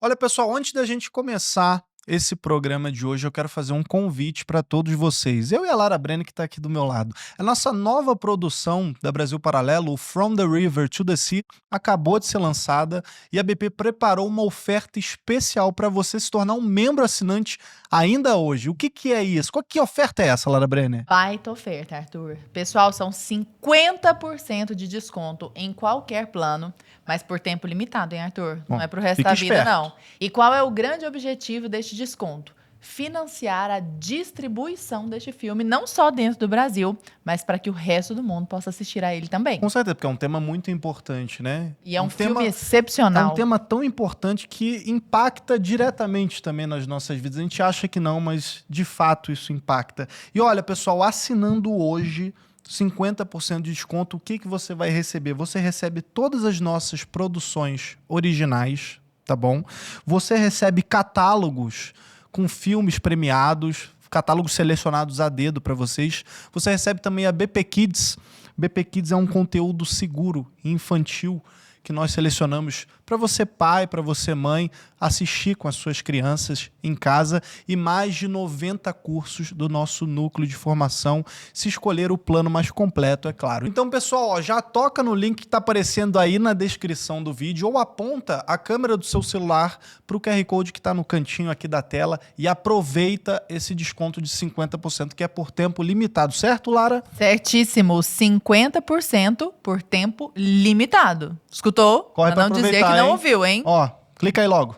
Olha, pessoal, antes da gente começar esse programa de hoje, eu quero fazer um convite para todos vocês. Eu e a Lara Brenner, que está aqui do meu lado. A nossa nova produção da Brasil Paralelo, o From the River to the Sea, acabou de ser lançada e a BP preparou uma oferta especial para você se tornar um membro assinante ainda hoje. O que é isso? Que oferta é essa, Lara Brenner? Baita oferta, Arthur. Pessoal, são 50% de desconto em qualquer plano, mas por tempo limitado, hein, Arthur? Não é pro resto da vida, não. E qual é o grande objetivo deste desconto? Financiar a distribuição deste filme, não só dentro do Brasil, mas para que o resto do mundo possa assistir a ele também. Com certeza, porque é um tema muito importante, né? E é um filme excepcional. É um tema tão importante que impacta diretamente também nas nossas vidas. A gente acha que não, mas de fato isso impacta. E olha, pessoal, assinando hoje 50% de desconto, o que você vai receber? Você recebe todas as nossas produções originais, tá bom? Você recebe catálogos com filmes premiados, catálogos selecionados a dedo para vocês. Você recebe também a BP Kids. BP Kids é um conteúdo seguro e infantil que nós selecionamos para você pai, para você mãe, assistir com as suas crianças em casa, e mais de 90 cursos do nosso núcleo de formação, se escolher o plano mais completo, é claro. Então, pessoal, já toca no link que está aparecendo aí na descrição do vídeo ou aponta a câmera do seu celular para o QR Code que está no cantinho aqui da tela e aproveita esse desconto de 50% que é por tempo limitado, certo, Lara? Certíssimo, 50% por tempo limitado. Escutou? Corre pra não dizer que não ouviu, hein? Ó, clica aí logo.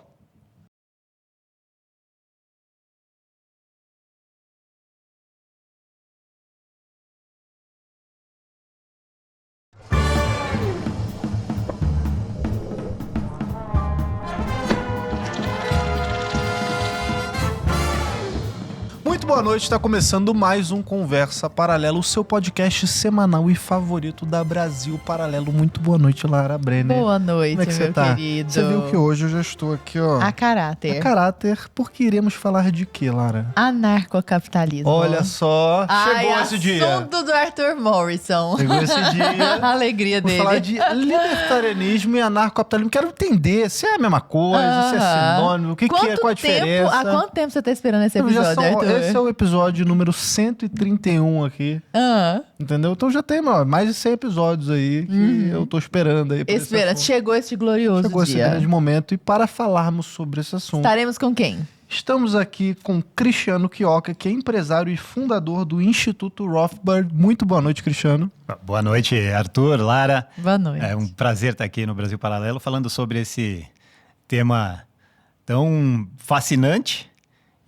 Muito boa noite, está começando mais um Conversa Paralelo, o seu podcast semanal e favorito da Brasil Paralelo. Muito boa noite, Lara Brenner. Boa noite, como é que você tá? Querido. Você viu que hoje eu já estou aqui, ó. A caráter. A caráter, porque iremos falar de quê, Lara? Anarcocapitalismo. Olha só, chegou esse dia. Assunto do Arthur Morrison. Chegou esse dia. A alegria dele. Vamos falar de libertarianismo e anarcocapitalismo. Quero entender se é a mesma coisa, se é sinônimo, o que é, qual a diferença. Há quanto tempo você tá esperando esse episódio, Arthur? Esse é o episódio número 131 aqui. Entendeu? Então já tem mais de 100 episódios aí que eu tô esperando aí. Chegou esse glorioso dia. Chegou esse grande momento. E para falarmos sobre esse assunto... Estaremos com quem? Estamos aqui com Cristiano Quioca, que é empresário e fundador do Instituto Rothbard. Muito boa noite, Cristiano. Boa noite, Arthur, Lara. Boa noite. É um prazer estar aqui no Brasil Paralelo falando sobre esse tema tão fascinante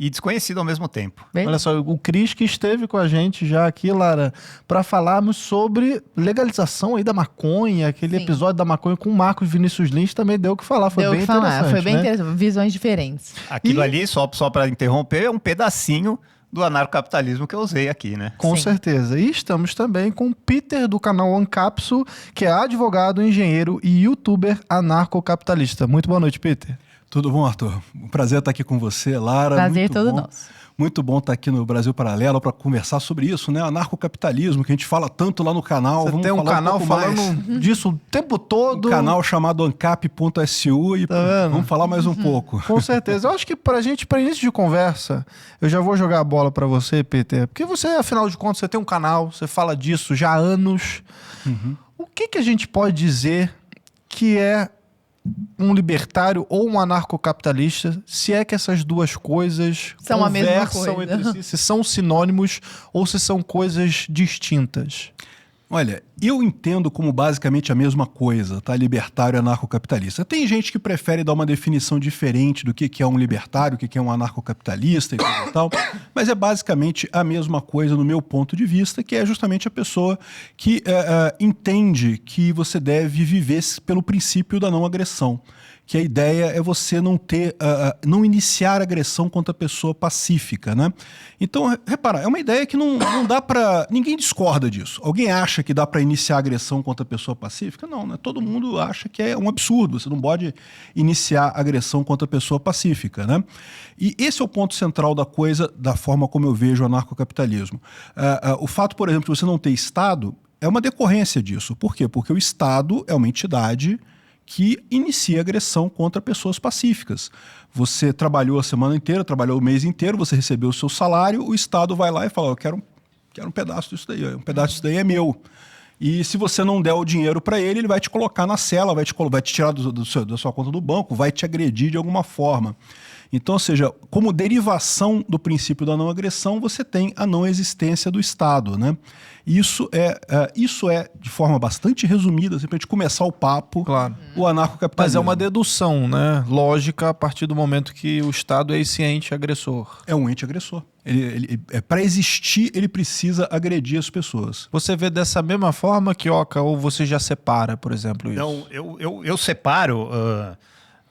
e desconhecido ao mesmo tempo. Bem? Olha só, o Cris que esteve com a gente já aqui, Lara, para falarmos sobre legalização aí da maconha, aquele episódio da maconha com o Marcos Vinícius Lins também deu o que falar, foi bem interessante. Foi bem né? interessante, visões diferentes. Aquilo ali, só para interromper, é um pedacinho do anarcocapitalismo que eu usei aqui, né? Com certeza. E estamos também com o Peter do canal Ancapsu, que é advogado, engenheiro e youtuber anarcocapitalista. Muito boa noite, Peter. Tudo bom, Arthur? Um prazer estar aqui com você, Lara. Prazer muito todo bom. nosso. Muito bom estar aqui no Brasil Paralelo para conversar sobre isso, né? Anarcocapitalismo, que a gente fala tanto lá no canal. Você tem um canal falando disso o tempo todo. Um canal chamado ancap.su e vamos falar mais um pouco. Com certeza. Eu acho que para início de conversa, eu já vou jogar a bola para você, Peter, porque você, afinal de contas, você tem um canal, você fala disso já há anos. O que a gente pode dizer que é um libertário ou um anarcocapitalista, se é que essas duas coisas são a mesma conversam coisa. entre si, se são sinônimos ou se são coisas distintas? Olha, eu entendo como basicamente a mesma coisa, tá? Libertário e anarcocapitalista. Tem gente que prefere dar uma definição diferente do que é um libertário, o que é um anarcocapitalista e coisa e tal, mas é basicamente a mesma coisa no meu ponto de vista, que é justamente a pessoa que entende que você deve viver pelo princípio da não agressão. Que a ideia é você não iniciar agressão contra a pessoa pacífica, né? Então, repara, é uma ideia que não dá para... Ninguém discorda disso. Alguém acha que dá para iniciar agressão contra a pessoa pacífica? Não, né? Todo mundo acha que é um absurdo. Você não pode iniciar agressão contra a pessoa pacífica, né? E esse é o ponto central da coisa, da forma como eu vejo o anarcocapitalismo. O fato, por exemplo, de você não ter Estado é uma decorrência disso. Por quê? Porque o Estado é uma entidade que inicia agressão contra pessoas pacíficas. Você trabalhou a semana inteira, trabalhou o mês inteiro, você recebeu o seu salário, o Estado vai lá e fala, eu quero um pedaço disso daí, um pedaço disso daí é meu. E se você não der o dinheiro para ele vai te colocar na cela, vai te tirar da sua conta do banco, vai te agredir de alguma forma. Então, ou seja, como derivação do princípio da não agressão, você tem a não existência do Estado, né? Isso é de forma bastante resumida, assim, para a gente começar o papo, Claro. o anarcocapitalismo. Mas é uma dedução, né? Lógica a partir do momento que o Estado é esse ente agressor. É um ente agressor. Para existir, ele precisa agredir as pessoas. Você vê dessa mesma forma, Kioka, ou você já separa, por exemplo, isso? Então, eu separo...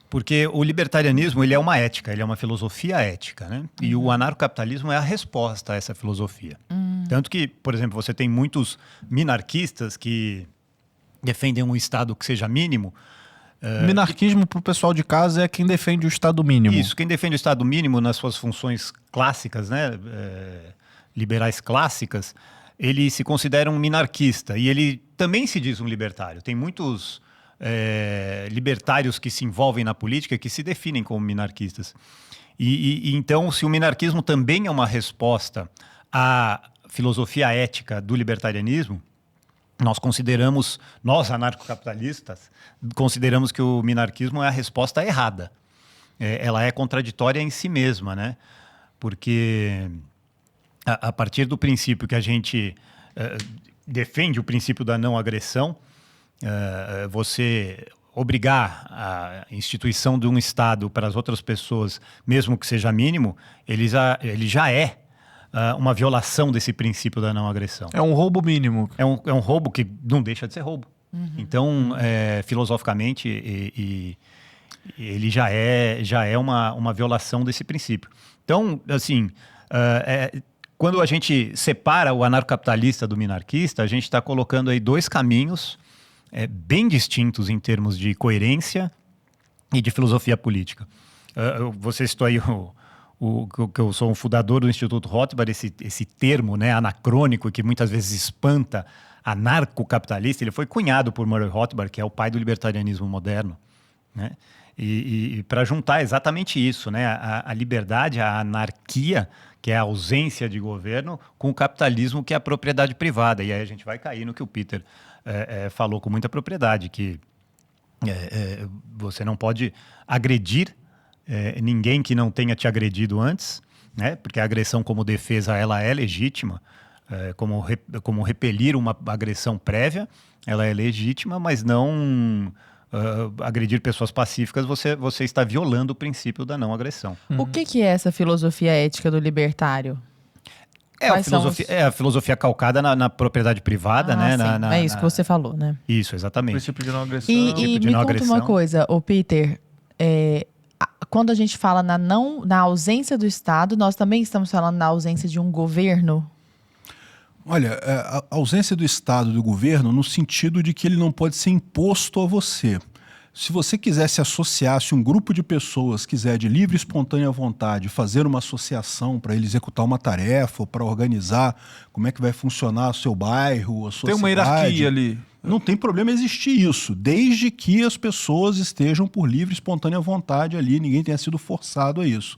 porque o libertarianismo ele é uma ética, ele é uma filosofia ética, né? E o anarcocapitalismo é a resposta a essa filosofia. Tanto que, por exemplo, você tem muitos minarquistas que defendem um Estado que seja mínimo. Minarquismo, para o pessoal de casa, é quem defende o Estado mínimo. Isso, quem defende o Estado mínimo nas suas funções clássicas, né? Liberais clássicas, ele se considera um minarquista. E ele também se diz um libertário. Tem muitos... libertários que se envolvem na política que se definem como minarquistas. E então, se o minarquismo também é uma resposta à filosofia ética do libertarianismo, nós anarcocapitalistas, consideramos que o minarquismo é a resposta errada. Ela é contraditória em si mesma, né? Porque a partir do princípio que a gente defende o princípio da não agressão, você obrigar a instituição de um Estado para as outras pessoas, mesmo que seja mínimo, ele já é uma violação desse princípio da não agressão. É um roubo mínimo. É um roubo que não deixa de ser roubo. Então, filosoficamente, ele já é uma violação desse princípio. Então, assim, quando a gente separa o anarcocapitalista do minarquista, a gente está colocando aí dois caminhos bem distintos em termos de coerência e de filosofia política. Você citou aí que eu sou um fundador do Instituto Rothbard, esse termo, né, anacrônico, que muitas vezes espanta, anarcocapitalista. Ele foi cunhado por Murray Rothbard, que é o pai do libertarianismo moderno, né? E para juntar exatamente isso, né, a liberdade, a anarquia, que é a ausência de governo, com o capitalismo, que é a propriedade privada. E aí a gente vai cair no que o Peter falou com muita propriedade, que você não pode agredir ninguém que não tenha te agredido antes, né? Porque a agressão como defesa ela é legítima, como repelir uma agressão prévia, ela é legítima, mas não agredir pessoas pacíficas, você está violando o princípio da não agressão. O que é essa filosofia ética do libertário? É a filosofia calcada na propriedade privada, né? É isso que você falou, né? Isso, exatamente. Princípio de não agressão. E me conta uma coisa, Peter, quando a gente fala na ausência do Estado, nós também estamos falando na ausência de um governo? Olha, a ausência do Estado, do governo, no sentido de que ele não pode ser imposto a você. Se você quiser se associar, se um grupo de pessoas quiser de livre e espontânea vontade fazer uma associação para ele executar uma tarefa ou para organizar como é que vai funcionar o seu bairro, a sua Tem uma cidade, hierarquia ali. Não tem problema existir isso, desde que as pessoas estejam por livre e espontânea vontade ali, ninguém tenha sido forçado a isso.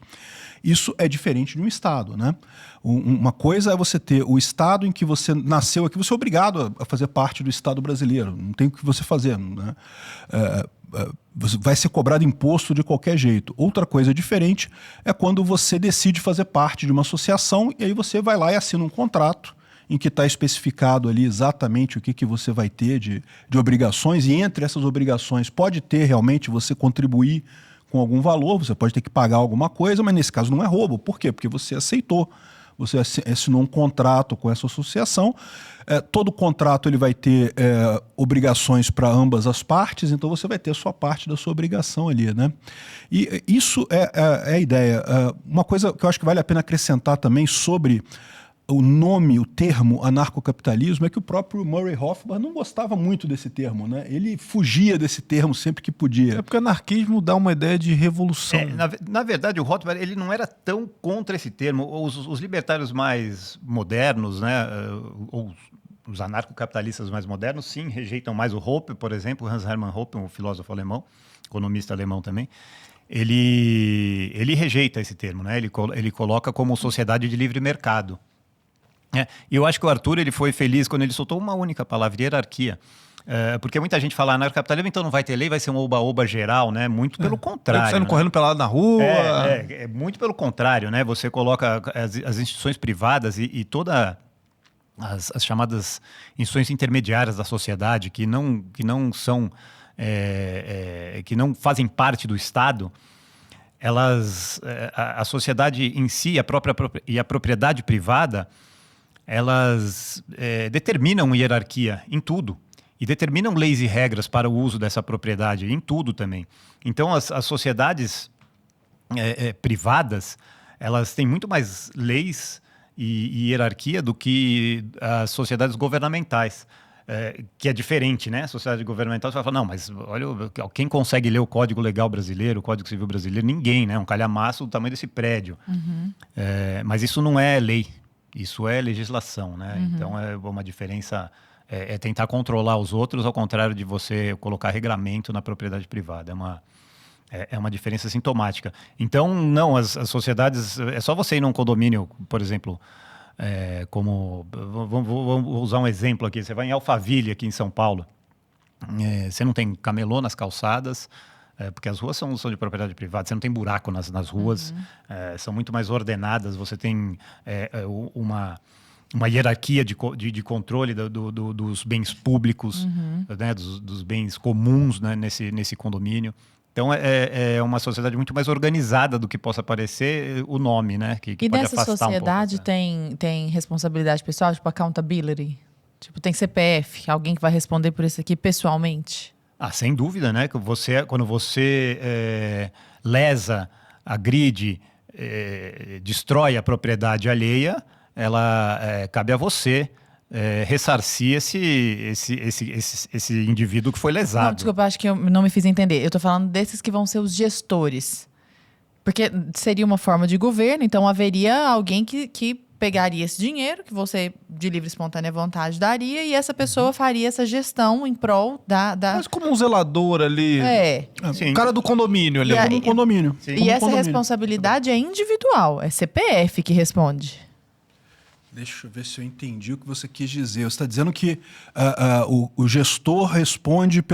Isso é diferente de um Estado, né? Uma coisa é você ter o Estado em que você nasceu aqui, você é obrigado a fazer parte do Estado brasileiro, não tem o que você fazer, né? Você vai ser cobrado imposto de qualquer jeito. Outra coisa diferente é quando você decide fazer parte de uma associação e aí você vai lá e assina um contrato em que está especificado ali exatamente o que você vai ter de obrigações, e entre essas obrigações pode ter realmente você contribuir com algum valor, você pode ter que pagar alguma coisa, mas nesse caso não é roubo. Por quê? Porque você aceitou, você assinou um contrato com essa associação. Todo contrato ele vai ter obrigações para ambas as partes, então você vai ter a sua parte da sua obrigação ali, né? E isso é a ideia. Uma coisa que eu acho que vale a pena acrescentar também sobre o nome, o termo anarcocapitalismo, é que o próprio Murray Rothbard não gostava muito desse termo, né? Ele fugia desse termo sempre que podia. É porque anarquismo dá uma ideia de revolução. Na verdade, o Rothbard ele não era tão contra esse termo. Os libertários mais modernos, né, ou os anarcocapitalistas mais modernos, sim, rejeitam mais o Hoppe, por exemplo, Hans Hermann Hoppe, um filósofo alemão, economista alemão também. Ele rejeita esse termo, né? Ele coloca como sociedade de livre mercado. E eu acho que o Arthur ele foi feliz quando ele soltou uma única palavra, hierarquia. Porque muita gente fala anarcocapitalismo, então não vai ter lei, vai ser um oba-oba geral, né? Muito pelo contrário. Saindo correndo pelado na rua. Muito pelo contrário, né? Você coloca as instituições privadas e toda as chamadas instituições intermediárias da sociedade que não são que não fazem parte do Estado, a sociedade em si, e a propriedade privada, elas determinam hierarquia em tudo e determinam leis e regras para o uso dessa propriedade em tudo também. Então, as sociedades privadas, elas têm muito mais leis e hierarquia do que as sociedades governamentais. Que é diferente, né? A sociedade governamental, você vai falar, não, mas olha, quem consegue ler o Código Legal Brasileiro, o Código Civil Brasileiro? Ninguém, né? Um calhamaço do tamanho desse prédio. Mas isso não é lei, isso é legislação, né? Então, é uma diferença, é tentar controlar os outros, ao contrário de você colocar regramento na propriedade privada. É uma diferença sintomática. Então, não, as sociedades... É só você ir num condomínio, por exemplo... Vamos usar um exemplo aqui. Você vai em Alphaville, aqui em São Paulo. Você não tem camelô nas calçadas, porque as ruas são de propriedade privada. Você não tem buraco nas ruas, são muito mais ordenadas. Você tem uma hierarquia de controle dos bens públicos, né, dos bens comuns, né, nesse condomínio. Então, é uma sociedade muito mais organizada do que possa parecer o nome, né? Que e pode nessa afastar sociedade um pouco, tem responsabilidade pessoal, tipo accountability? Tipo, tem CPF, alguém que vai responder por isso aqui pessoalmente? Sem dúvida, né? Quando você lesa, agride, destrói a propriedade alheia, ela cabe a você ressarcir esse indivíduo que foi lesado. Não, desculpa, acho que eu não me fiz entender. Eu tô falando desses que vão ser os gestores. Porque seria uma forma de governo, então haveria alguém que pegaria esse dinheiro, que você, de livre e espontânea vontade, daria, e essa pessoa faria essa gestão em prol da... Mas como um zelador ali. Sim. O cara do condomínio ali. Como um condomínio. Sim. E essa responsabilidade é individual, é CPF que responde. Deixa eu ver se eu entendi o que você quis dizer. Você está dizendo que o gestor responde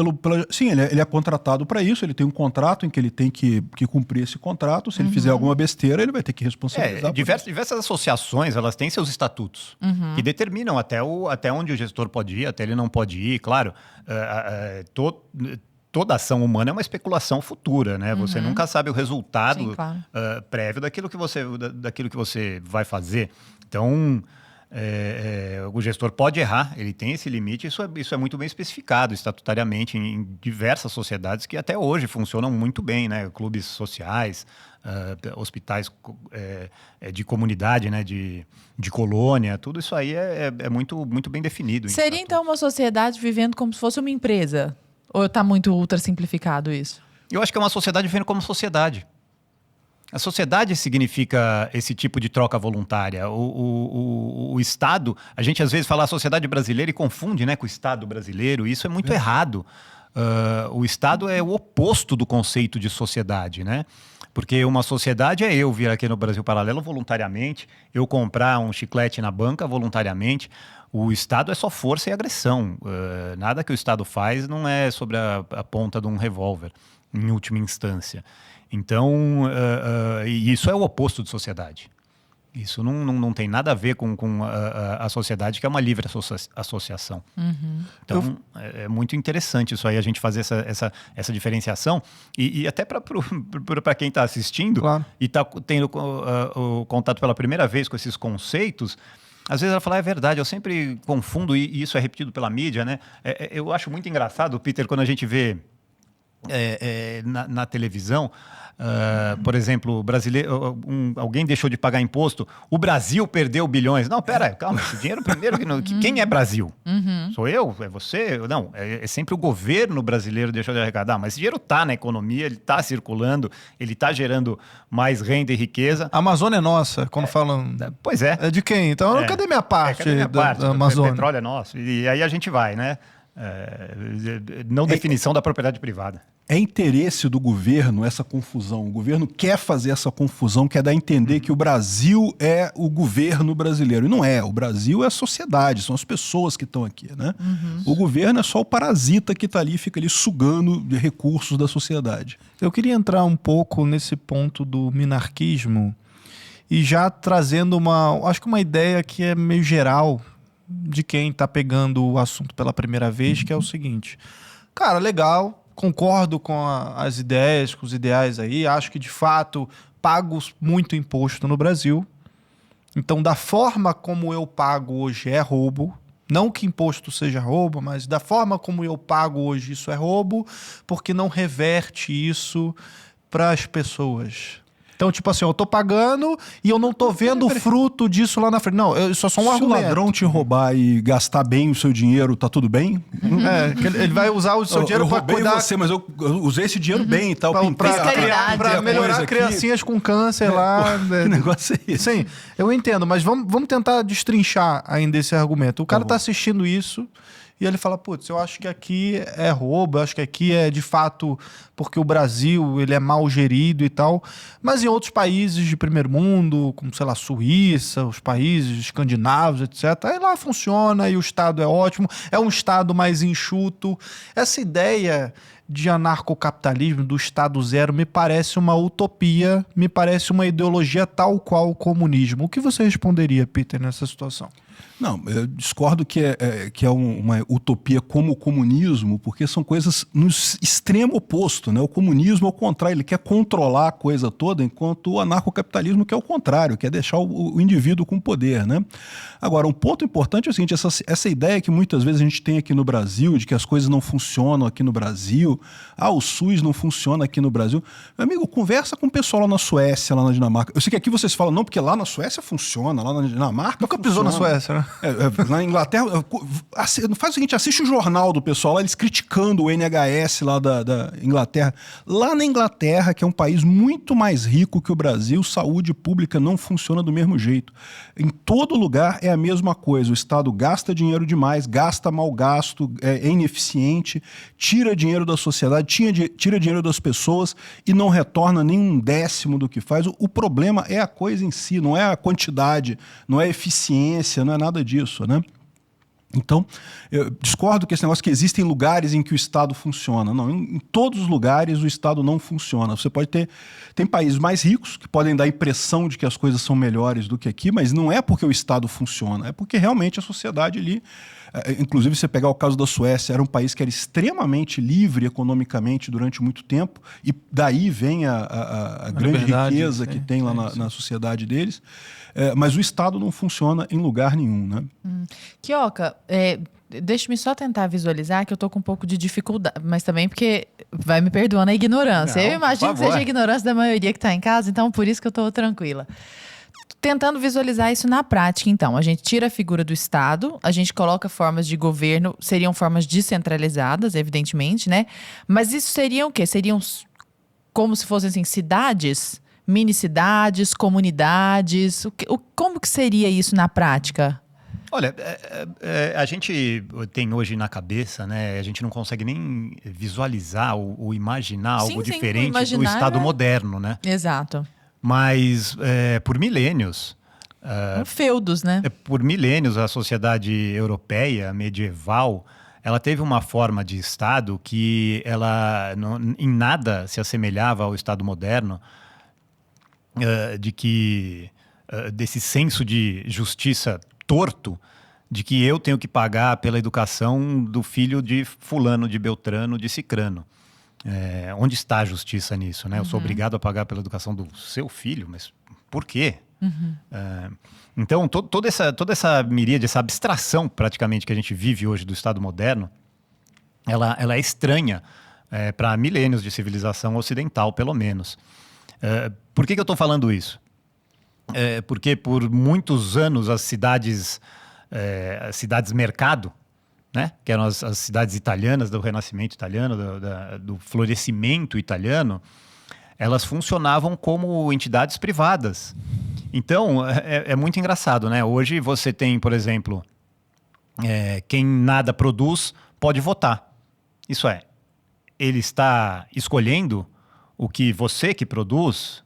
Sim, ele é contratado para isso, ele tem um contrato em que ele tem que cumprir esse contrato. Se ele fizer alguma besteira, ele vai ter que responsabilizar. Diversas associações, elas têm seus estatutos, que determinam até onde o gestor pode ir, até ele não pode ir. Claro, toda ação humana é uma especulação futura, né? Você nunca sabe o resultado Sim, claro. prévio daquilo que você vai fazer. Então, o gestor pode errar, ele tem esse limite, isso é muito bem especificado estatutariamente em diversas sociedades que até hoje funcionam muito bem, né? Clubes sociais, hospitais de comunidade, né? de colônia, tudo isso aí é muito, muito bem definido. Seria então uma sociedade vivendo como se fosse uma empresa? Ou está muito ultra simplificado isso? Eu acho que é uma sociedade vivendo como sociedade. A sociedade significa esse tipo de troca voluntária. O Estado, a gente às vezes fala a sociedade brasileira e confunde, né, com o Estado brasileiro. Isso é muito errado. O Estado é o oposto do conceito de sociedade, né? Porque uma sociedade é eu vir aqui no Brasil Paralelo voluntariamente, eu comprar um chiclete na banca voluntariamente. O Estado é só força e agressão. Nada que o Estado faz não é sobre a ponta de um revólver, em última instância. Então, isso é o oposto de sociedade. Isso não tem nada a ver com a sociedade, que é uma livre associação. Então, é muito interessante isso aí, a gente fazer essa diferenciação. E até para quem está assistindo, claro, e está tendo o contato pela primeira vez com esses conceitos, às vezes ela fala, é verdade, eu sempre confundo, e isso é repetido pela mídia, né? Eu acho muito engraçado, Peter, quando a gente vê na televisão, por exemplo, brasileiro, alguém deixou de pagar imposto, o Brasil perdeu bilhões. Não, pera, calma, esse dinheiro primeiro, quem é Brasil? Sou eu? É você? Não, é sempre o governo brasileiro deixou de arrecadar, mas esse dinheiro está na economia, ele está circulando, ele está gerando mais renda e riqueza. A Amazônia é nossa, quando falam... Pois é. É de quem? Então, cadê minha parte, cadê minha parte? da Amazônia? O petróleo é nosso. E aí a gente vai, né? Não definição da propriedade privada. É interesse do governo essa confusão. O governo quer fazer essa confusão, quer dar a entender que o Brasil é o governo brasileiro. E não é. O Brasil é a sociedade, são as pessoas que estão aqui, né? O governo é só o parasita que está ali, fica ali sugando de recursos da sociedade. Eu queria entrar um pouco nesse ponto do minarquismo e já trazendo acho que uma ideia que é meio geral de quem está pegando o assunto pela primeira vez, que é o seguinte. Cara, legal, concordo com as ideias, com os ideais aí, acho que de fato pago muito imposto no Brasil. Então, da forma como eu pago hoje é roubo. Não que imposto seja roubo, mas da forma como eu pago hoje isso é roubo, porque não reverte isso para as pessoas. Então, tipo assim, eu tô pagando e eu não tô vendo o fruto disso lá na frente. Não, isso é só um argumento. Se o ladrão te roubar e gastar bem o seu dinheiro, tá tudo bem? Ele vai usar o seu dinheiro para cuidar... você, mas eu usei esse dinheiro bem e tal. Para melhorar criancinhas com câncer lá. Que negócio é esse? Sim, eu entendo, mas vamos tentar destrinchar ainda esse argumento. O cara tá assistindo isso... E ele fala, putz, eu acho que aqui é roubo, eu acho que aqui é de fato porque o Brasil ele é mal gerido e tal. Mas em outros países de primeiro mundo, como, sei lá, Suíça, os países escandinavos, etc., aí lá funciona e o Estado é ótimo, é um Estado mais enxuto. Essa ideia de anarcocapitalismo, do Estado zero, me parece uma utopia, me parece uma ideologia tal qual o comunismo. O que você responderia, Peter, nessa situação? Não, eu discordo que é uma utopia como o comunismo, porque são coisas no extremo oposto, né? O comunismo, ao contrário, ele quer controlar a coisa toda, enquanto o anarcocapitalismo quer o contrário, quer deixar o indivíduo com poder, né? Agora, um ponto importante é o seguinte, essa ideia que muitas vezes a gente tem aqui no Brasil, de que as coisas não funcionam aqui no Brasil, o SUS não funciona aqui no Brasil. Meu amigo, conversa com o pessoal lá na Suécia, lá na Dinamarca. Eu sei que aqui vocês falam, não, porque lá na Suécia funciona, lá na Dinamarca nunca pisou na Suécia, né? Na Inglaterra, faz o seguinte, assiste o jornal do pessoal lá, eles criticando o NHS lá da Inglaterra. Lá na Inglaterra, que é um país muito mais rico que o Brasil, saúde pública não funciona do mesmo jeito. Em todo lugar é a mesma coisa, o Estado gasta dinheiro demais, gasta mal gasto, é ineficiente, tira dinheiro da sociedade, tira dinheiro das pessoas e não retorna nem um décimo do que faz. O problema é a coisa em si, não é a quantidade, não é a eficiência, não é nada disso, né? Então, eu discordo que esse negócio que existem lugares em que o Estado funciona. Não, em todos os lugares o Estado não funciona. Você pode ter... Tem países mais ricos que podem dar a impressão de que as coisas são melhores do que aqui, mas não é porque o Estado funciona, é porque realmente a sociedade ali... Inclusive, você pegar o caso da Suécia, era um país que era extremamente livre economicamente durante muito tempo, e daí vem a grande riqueza que tem lá na sociedade deles. Mas o Estado não funciona em lugar nenhum, né? Kioka, deixa-me só tentar visualizar que eu tô com um pouco de dificuldade, mas também porque vai me perdoando a ignorância. Não, eu imagino que seja a ignorância da maioria que está em casa, então por isso que eu tô tranquila. Tentando visualizar isso na prática, então. A gente tira a figura do Estado, a gente coloca formas de governo, seriam formas descentralizadas, evidentemente, né? Mas isso seriam o quê? Seriam como se fossem assim, cidades, mini-cidades, comunidades. Como que seria isso na prática? Olha, a gente tem hoje na cabeça, né? A gente não consegue nem visualizar ou imaginar algo diferente do Estado moderno, né? Exato. Mas por milênios... feudos, né? Por milênios, a sociedade europeia medieval, ela teve uma forma de Estado que ela em nada se assemelhava ao Estado moderno, desse senso de justiça torto, de que eu tenho que pagar pela educação do filho de fulano, de Beltrano, de Cicrano. Onde está a justiça nisso, né? Eu sou obrigado a pagar pela educação do seu filho, mas por quê? Então, toda essa miríade, essa abstração praticamente que a gente vive hoje do Estado moderno, ela é estranha para milênios de civilização ocidental, pelo menos. Por que eu estou falando isso? Porque por muitos anos as cidades mercado, né, que eram as cidades italianas do Renascimento italiano, do florescimento italiano, elas funcionavam como entidades privadas. Então, é muito engraçado, né? Hoje você tem, por exemplo, quem nada produz pode votar. Isso é, ele está escolhendo o que você que produz,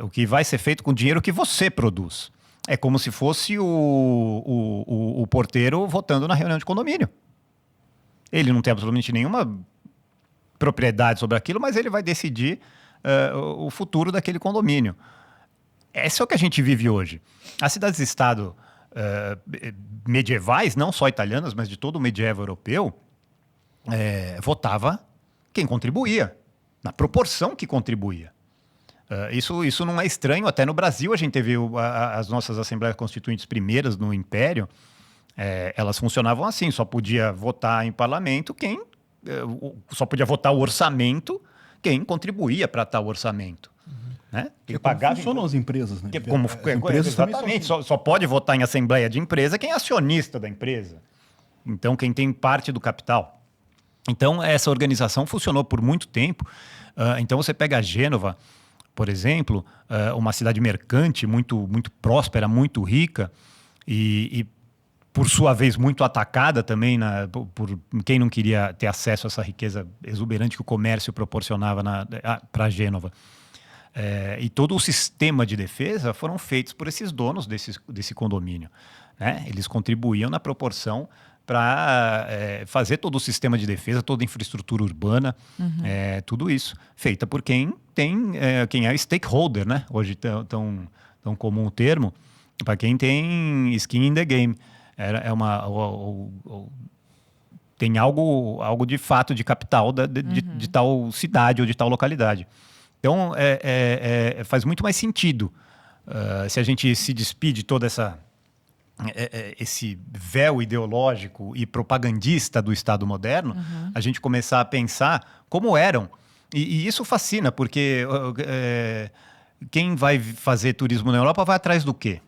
o que vai ser feito com o dinheiro que você produz. É como se fosse o porteiro votando na reunião de condomínio. Ele não tem absolutamente nenhuma propriedade sobre aquilo, mas ele vai decidir o futuro daquele condomínio. Esse é o que a gente vive hoje. As cidades-estado medievais, não só italianas, mas de todo o medievo europeu, votava quem contribuía, na proporção que contribuía. Isso não é estranho. Até no Brasil a gente teve as nossas Assembleias Constituintes primeiras no Império, elas funcionavam assim, só podia votar em parlamento só podia votar o orçamento quem contribuía para tal orçamento. Né? Que pagava funcionam as empresas, né? Exatamente, só pode votar em assembleia de empresa quem é acionista da empresa. Então, quem tem parte do capital. Então, essa organização funcionou por muito tempo. Então, você pega a Gênova, por exemplo, uma cidade mercante, muito, muito próspera, muito rica e por sua vez, muito atacada também por quem não queria ter acesso a essa riqueza exuberante que o comércio proporcionava para Gênova. E todo o sistema de defesa foram feitos por esses donos desse condomínio. Né? Eles contribuíam na proporção para fazer todo o sistema de defesa, toda a infraestrutura urbana, tudo isso, feita por quem é stakeholder, né? Hoje tão comum o termo, para quem tem skin in the game. Tem algo de fato de capital de tal cidade ou de tal localidade. Então, faz muito mais sentido se a gente se despide de toda esse véu ideológico e propagandista do Estado moderno, a gente começar a pensar como eram. E isso fascina, porque quem vai fazer turismo na Europa vai atrás do quê?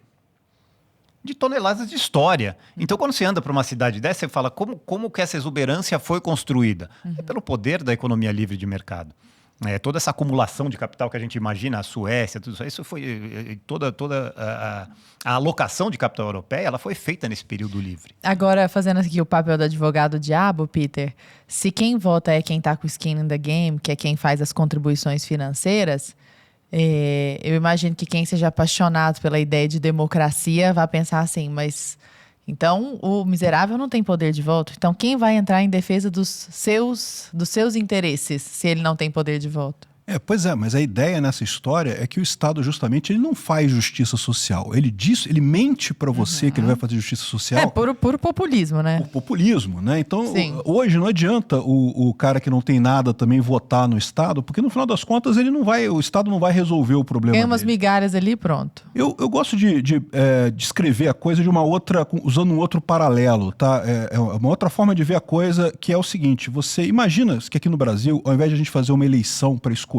De toneladas de história. Então, quando você anda para uma cidade dessa, você fala como que essa exuberância foi construída? É pelo poder da economia livre de mercado. Toda essa acumulação de capital que a gente imagina, a Suécia, tudo isso foi toda a alocação de capital europeia, ela foi feita nesse período livre. Agora, fazendo aqui o papel do advogado diabo, Peter, se quem vota é quem está com skin in the game, que é quem faz as contribuições financeiras, eu imagino que quem seja apaixonado pela ideia de democracia vai pensar assim, mas então o miserável não tem poder de voto. Então quem vai entrar em defesa dos seus interesses se ele não tem poder de voto? Pois é, mas a ideia nessa história é que o Estado justamente ele não faz justiça social. Ele mente para você que ele vai fazer justiça social. Puro populismo, né? O populismo, né? Então, hoje não adianta o cara que não tem nada também votar no Estado, porque no final das contas o Estado não vai resolver o problema Tem umas dele. migalhas ali, pronto. Eu gosto de descrever a coisa de uma outra, usando um outro paralelo, tá? Uma outra forma de ver a coisa, que é o seguinte: você imagina que aqui no Brasil, ao invés de a gente fazer uma eleição para escolher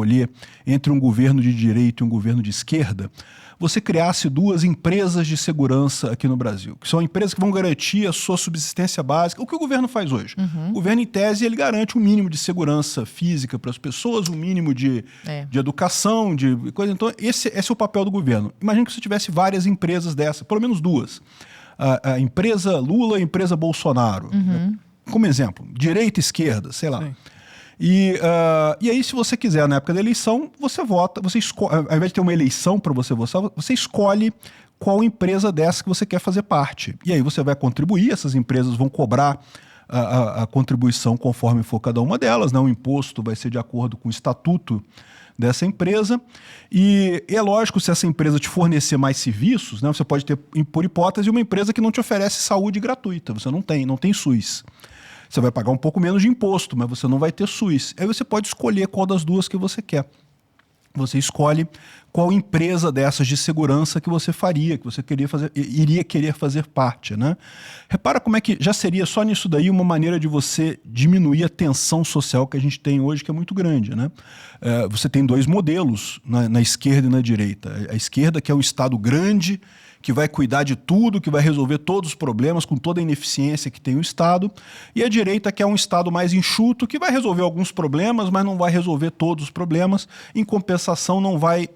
entre um governo de direita e um governo de esquerda, você criasse duas empresas de segurança aqui no Brasil, que são empresas que vão garantir a sua subsistência básica. O que o governo faz hoje? O governo, em tese, ele garante um mínimo de segurança física para as pessoas, um mínimo de educação, de coisa. Então, esse é o papel do governo. Imagina que você tivesse várias empresas dessas, pelo menos duas. A empresa Lula e a empresa Bolsonaro. Como exemplo, direita e esquerda, sei lá. Sim. E aí, se você quiser, na época da eleição, você vota, ao invés de ter uma eleição para você votar, você escolhe qual empresa dessa que você quer fazer parte. E aí você vai contribuir, essas empresas vão cobrar a contribuição conforme for cada uma delas, né? O imposto vai ser de acordo com o estatuto dessa empresa. E é lógico, se essa empresa te fornecer mais serviços, né? Você pode ter, por hipótese, uma empresa que não te oferece saúde gratuita. Você não tem SUS. Você vai pagar um pouco menos de imposto, mas você não vai ter SUS. Aí você pode escolher qual das duas que você quer. você escolhe qual empresa dessas de segurança que você faria, que você iria querer fazer parte, né? Repara como é que já seria só nisso daí uma maneira de você diminuir a tensão social que a gente tem hoje, que é muito grande, né? Você tem dois modelos na esquerda e na direita. A esquerda, que é um Estado grande, que vai cuidar de tudo, que vai resolver todos os problemas com toda a ineficiência que tem o Estado, e a direita, que é um Estado mais enxuto, que vai resolver alguns problemas, mas não vai resolver todos os problemas. Em compensação, não vai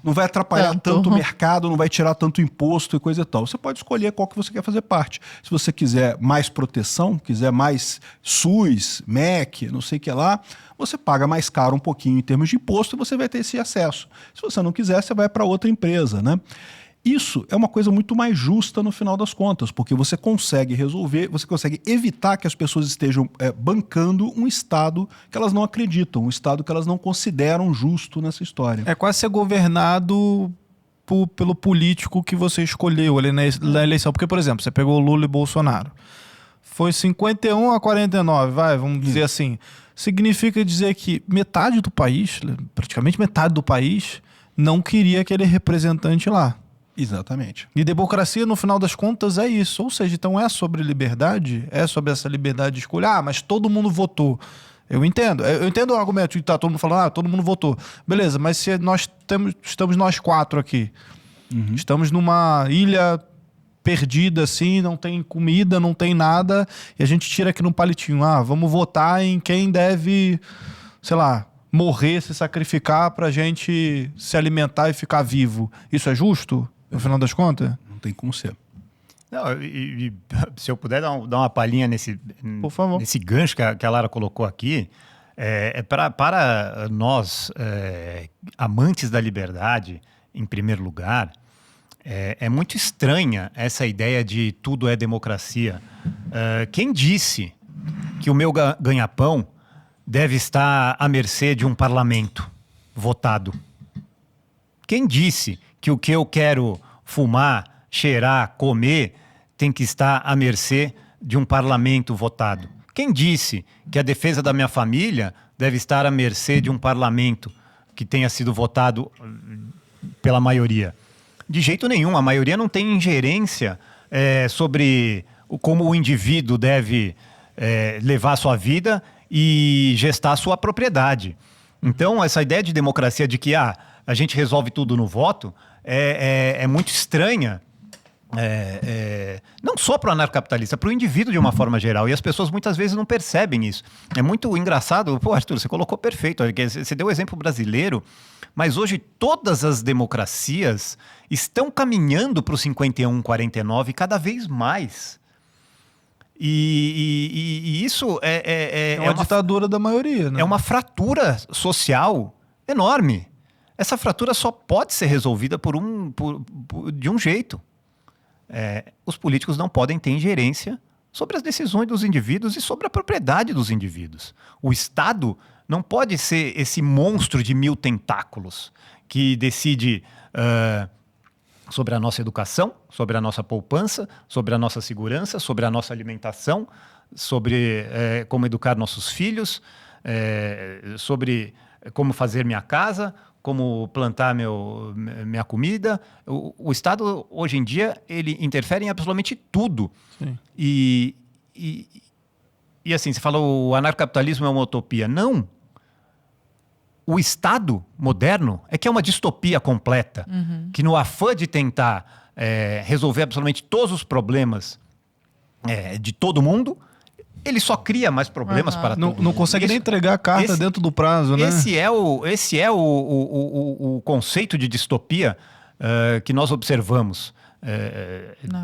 não vai atrapalhar tanto o mercado, não vai tirar tanto imposto e coisa e tal. Você pode escolher qual que você quer fazer parte. Se você quiser mais proteção, quiser mais SUS, MEC, não sei o que lá, você paga mais caro um pouquinho em termos de imposto e você vai ter esse acesso. Se você não quiser, você vai para outra empresa, né? Isso é uma coisa muito mais justa no final das contas, porque você consegue resolver, você consegue evitar que as pessoas estejam bancando um Estado que elas não acreditam, um Estado que elas não consideram justo nessa história. É quase ser governado pelo político que você escolheu ali na eleição. Porque, por exemplo, você pegou Lula e Bolsonaro. Foi 51-49, vamos dizer assim. Significa dizer que metade do país, praticamente metade do país, não queria aquele representante lá. Exatamente. E democracia, no final das contas, é isso. Ou seja, então é sobre liberdade, é sobre essa liberdade de escolha. Ah, mas todo mundo votou. Eu entendo o argumento de tá todo mundo falando, todo mundo votou. Beleza, mas se estamos nós quatro aqui, estamos numa ilha perdida assim, não tem comida, não tem nada, e a gente tira aqui num palitinho, vamos votar em quem deve, sei lá, morrer, se sacrificar pra gente se alimentar e ficar vivo. Isso é justo, no final das contas? Não tem como ser. Não, se eu puder dar uma palhinha por favor, nesse gancho que a Lara colocou aqui, para nós, amantes da liberdade, em primeiro lugar, é muito estranha essa ideia de tudo é democracia. Quem disse que o meu ganha-pão deve estar à mercê de um parlamento votado? Quem disse que o que eu quero fumar, cheirar, comer tem que estar à mercê de um parlamento votado? Quem disse que a defesa da minha família deve estar à mercê de um parlamento que tenha sido votado pela maioria? De jeito nenhum. A maioria não tem ingerência sobre como o indivíduo deve levar a sua vida e gestar a sua propriedade. Então, essa ideia de democracia de que a gente resolve tudo no voto é muito estranha. Não só para o anarcocapitalista, para o indivíduo de uma forma geral. E as pessoas muitas vezes não percebem isso. É muito engraçado. Pô, Arthur, você colocou perfeito. Você deu o exemplo brasileiro, mas hoje todas as democracias estão caminhando para o 51-49 cada vez mais. E isso é uma ditadura da maioria, né? É uma fratura social enorme. Essa fratura só pode ser resolvida de um jeito. Os políticos não podem ter ingerência sobre as decisões dos indivíduos e sobre a propriedade dos indivíduos. O Estado não pode ser esse monstro de 1000 tentáculos que decide sobre a nossa educação, sobre a nossa poupança, sobre a nossa segurança, sobre a nossa alimentação, sobre como educar nossos filhos, sobre como fazer minha casa, como plantar minha comida. O Estado, hoje em dia, ele interfere em absolutamente tudo. Sim. E assim, você falou o anarcocapitalismo é uma utopia. Não. O Estado moderno é que é uma distopia completa, que no afã de tentar resolver absolutamente todos os problemas de todo mundo, ele só cria mais problemas para todo mundo. Não consegue nem entregar a carta dentro do prazo, né? Esse é o conceito de distopia que nós observamos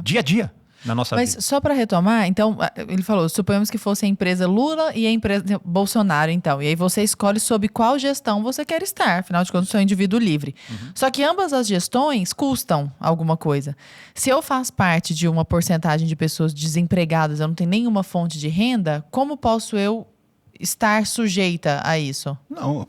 dia a dia na nossa vida. Mas só para retomar, então, ele falou, suponhamos que fosse a empresa Lula e a empresa Bolsonaro, então. E aí você escolhe sob qual gestão você quer estar. Afinal de contas, você é um indivíduo livre. Só que ambas as gestões custam alguma coisa. Se eu faço parte de uma porcentagem de pessoas desempregadas, eu não tenho nenhuma fonte de renda, como posso eu estar sujeita a isso? Não,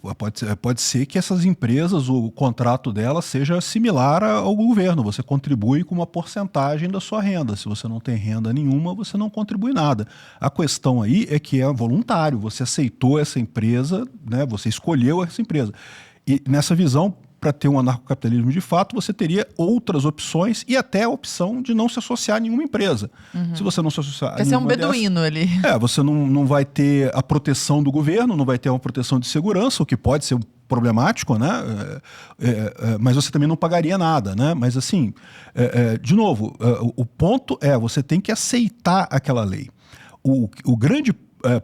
pode ser que essas empresas, o contrato delas seja similar ao governo. Você contribui com uma porcentagem da sua renda. Se você não tem renda nenhuma, você não contribui nada. A questão aí é que é voluntário. Você aceitou essa empresa, né? Você escolheu essa empresa. E nessa visão, para ter um anarcocapitalismo de fato, você teria outras opções e até a opção de não se associar a nenhuma empresa. Se você não se associar a nenhuma um beduíno ali. você não vai ter a proteção do governo, não vai ter uma proteção de segurança, o que pode ser problemático, né? Mas você também não pagaria nada, né? Mas assim, de novo, o ponto é, você tem que aceitar aquela lei. O grande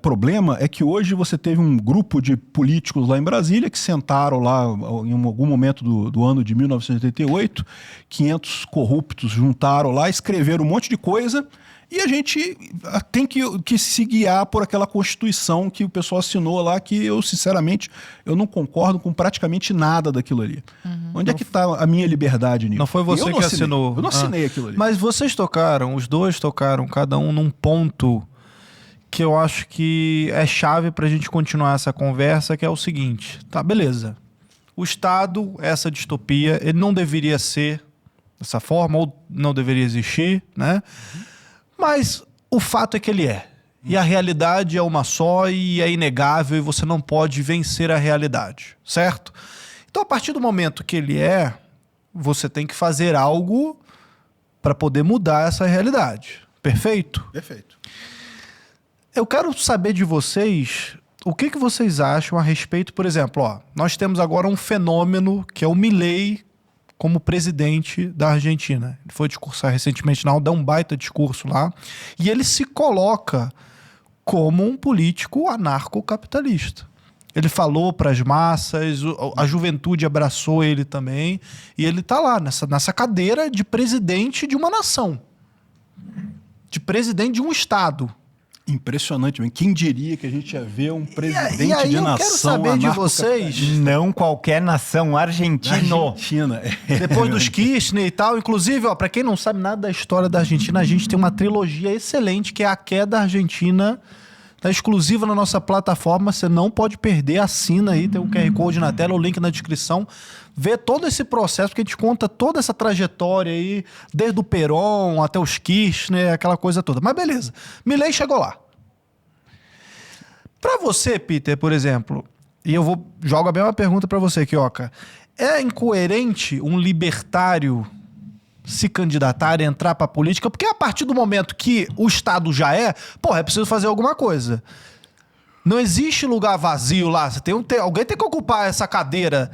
problema é que hoje você teve um grupo de políticos lá em Brasília que sentaram lá em algum momento do ano de 1988, 500 corruptos juntaram lá, escreveram um monte de coisa e a gente tem que se guiar por aquela Constituição que o pessoal assinou lá, que eu, sinceramente, eu não concordo com praticamente nada daquilo ali. Onde é que está a minha liberdade nisso? Não foi você que assinou. Eu não assinei aquilo ali. Mas vocês tocaram, os dois tocaram, cada um num ponto que eu acho que é chave para a gente continuar essa conversa, que é o seguinte, tá, beleza. O Estado, essa distopia, ele não deveria ser dessa forma, ou não deveria existir, né? Mas o fato é que ele é. E a realidade é uma só e é inegável e você não pode vencer a realidade, certo? Então, a partir do momento que ele é, você tem que fazer algo para poder mudar essa realidade. Perfeito? Perfeito. Eu quero saber de vocês o que vocês acham a respeito, por exemplo, nós temos agora um fenômeno que é o Milei como presidente da Argentina. Ele foi discursar recentemente na deu um baita discurso lá, e ele se coloca como um político anarcocapitalista. Ele falou para as massas, a juventude abraçou ele também, e ele está lá nessa cadeira de presidente de uma nação, de presidente de um estado. Impressionante, man. Quem diria que a gente ia ver um presidente e aí de eu nação quero saber de vocês. Não qualquer nação, argentino. Argentina. Depois dos Kirchner e tal. Inclusive, para quem não sabe nada da história da Argentina, a gente tem uma trilogia excelente que é A Queda Argentina. Tá exclusiva na nossa plataforma, você não pode perder, assina aí, tem o QR Code na tela, o link na descrição. Vê todo esse processo, porque a gente conta toda essa trajetória aí, desde o Perón até os Kirchner, aquela coisa toda. Mas beleza, Milei chegou lá. Pra você, Peter, por exemplo, e eu jogo a mesma pergunta pra você, Kioka, é incoerente um libertário se candidatar e entrar pra política? Porque a partir do momento que o Estado já é preciso fazer alguma coisa. Não existe lugar vazio lá. Alguém tem que ocupar essa cadeira.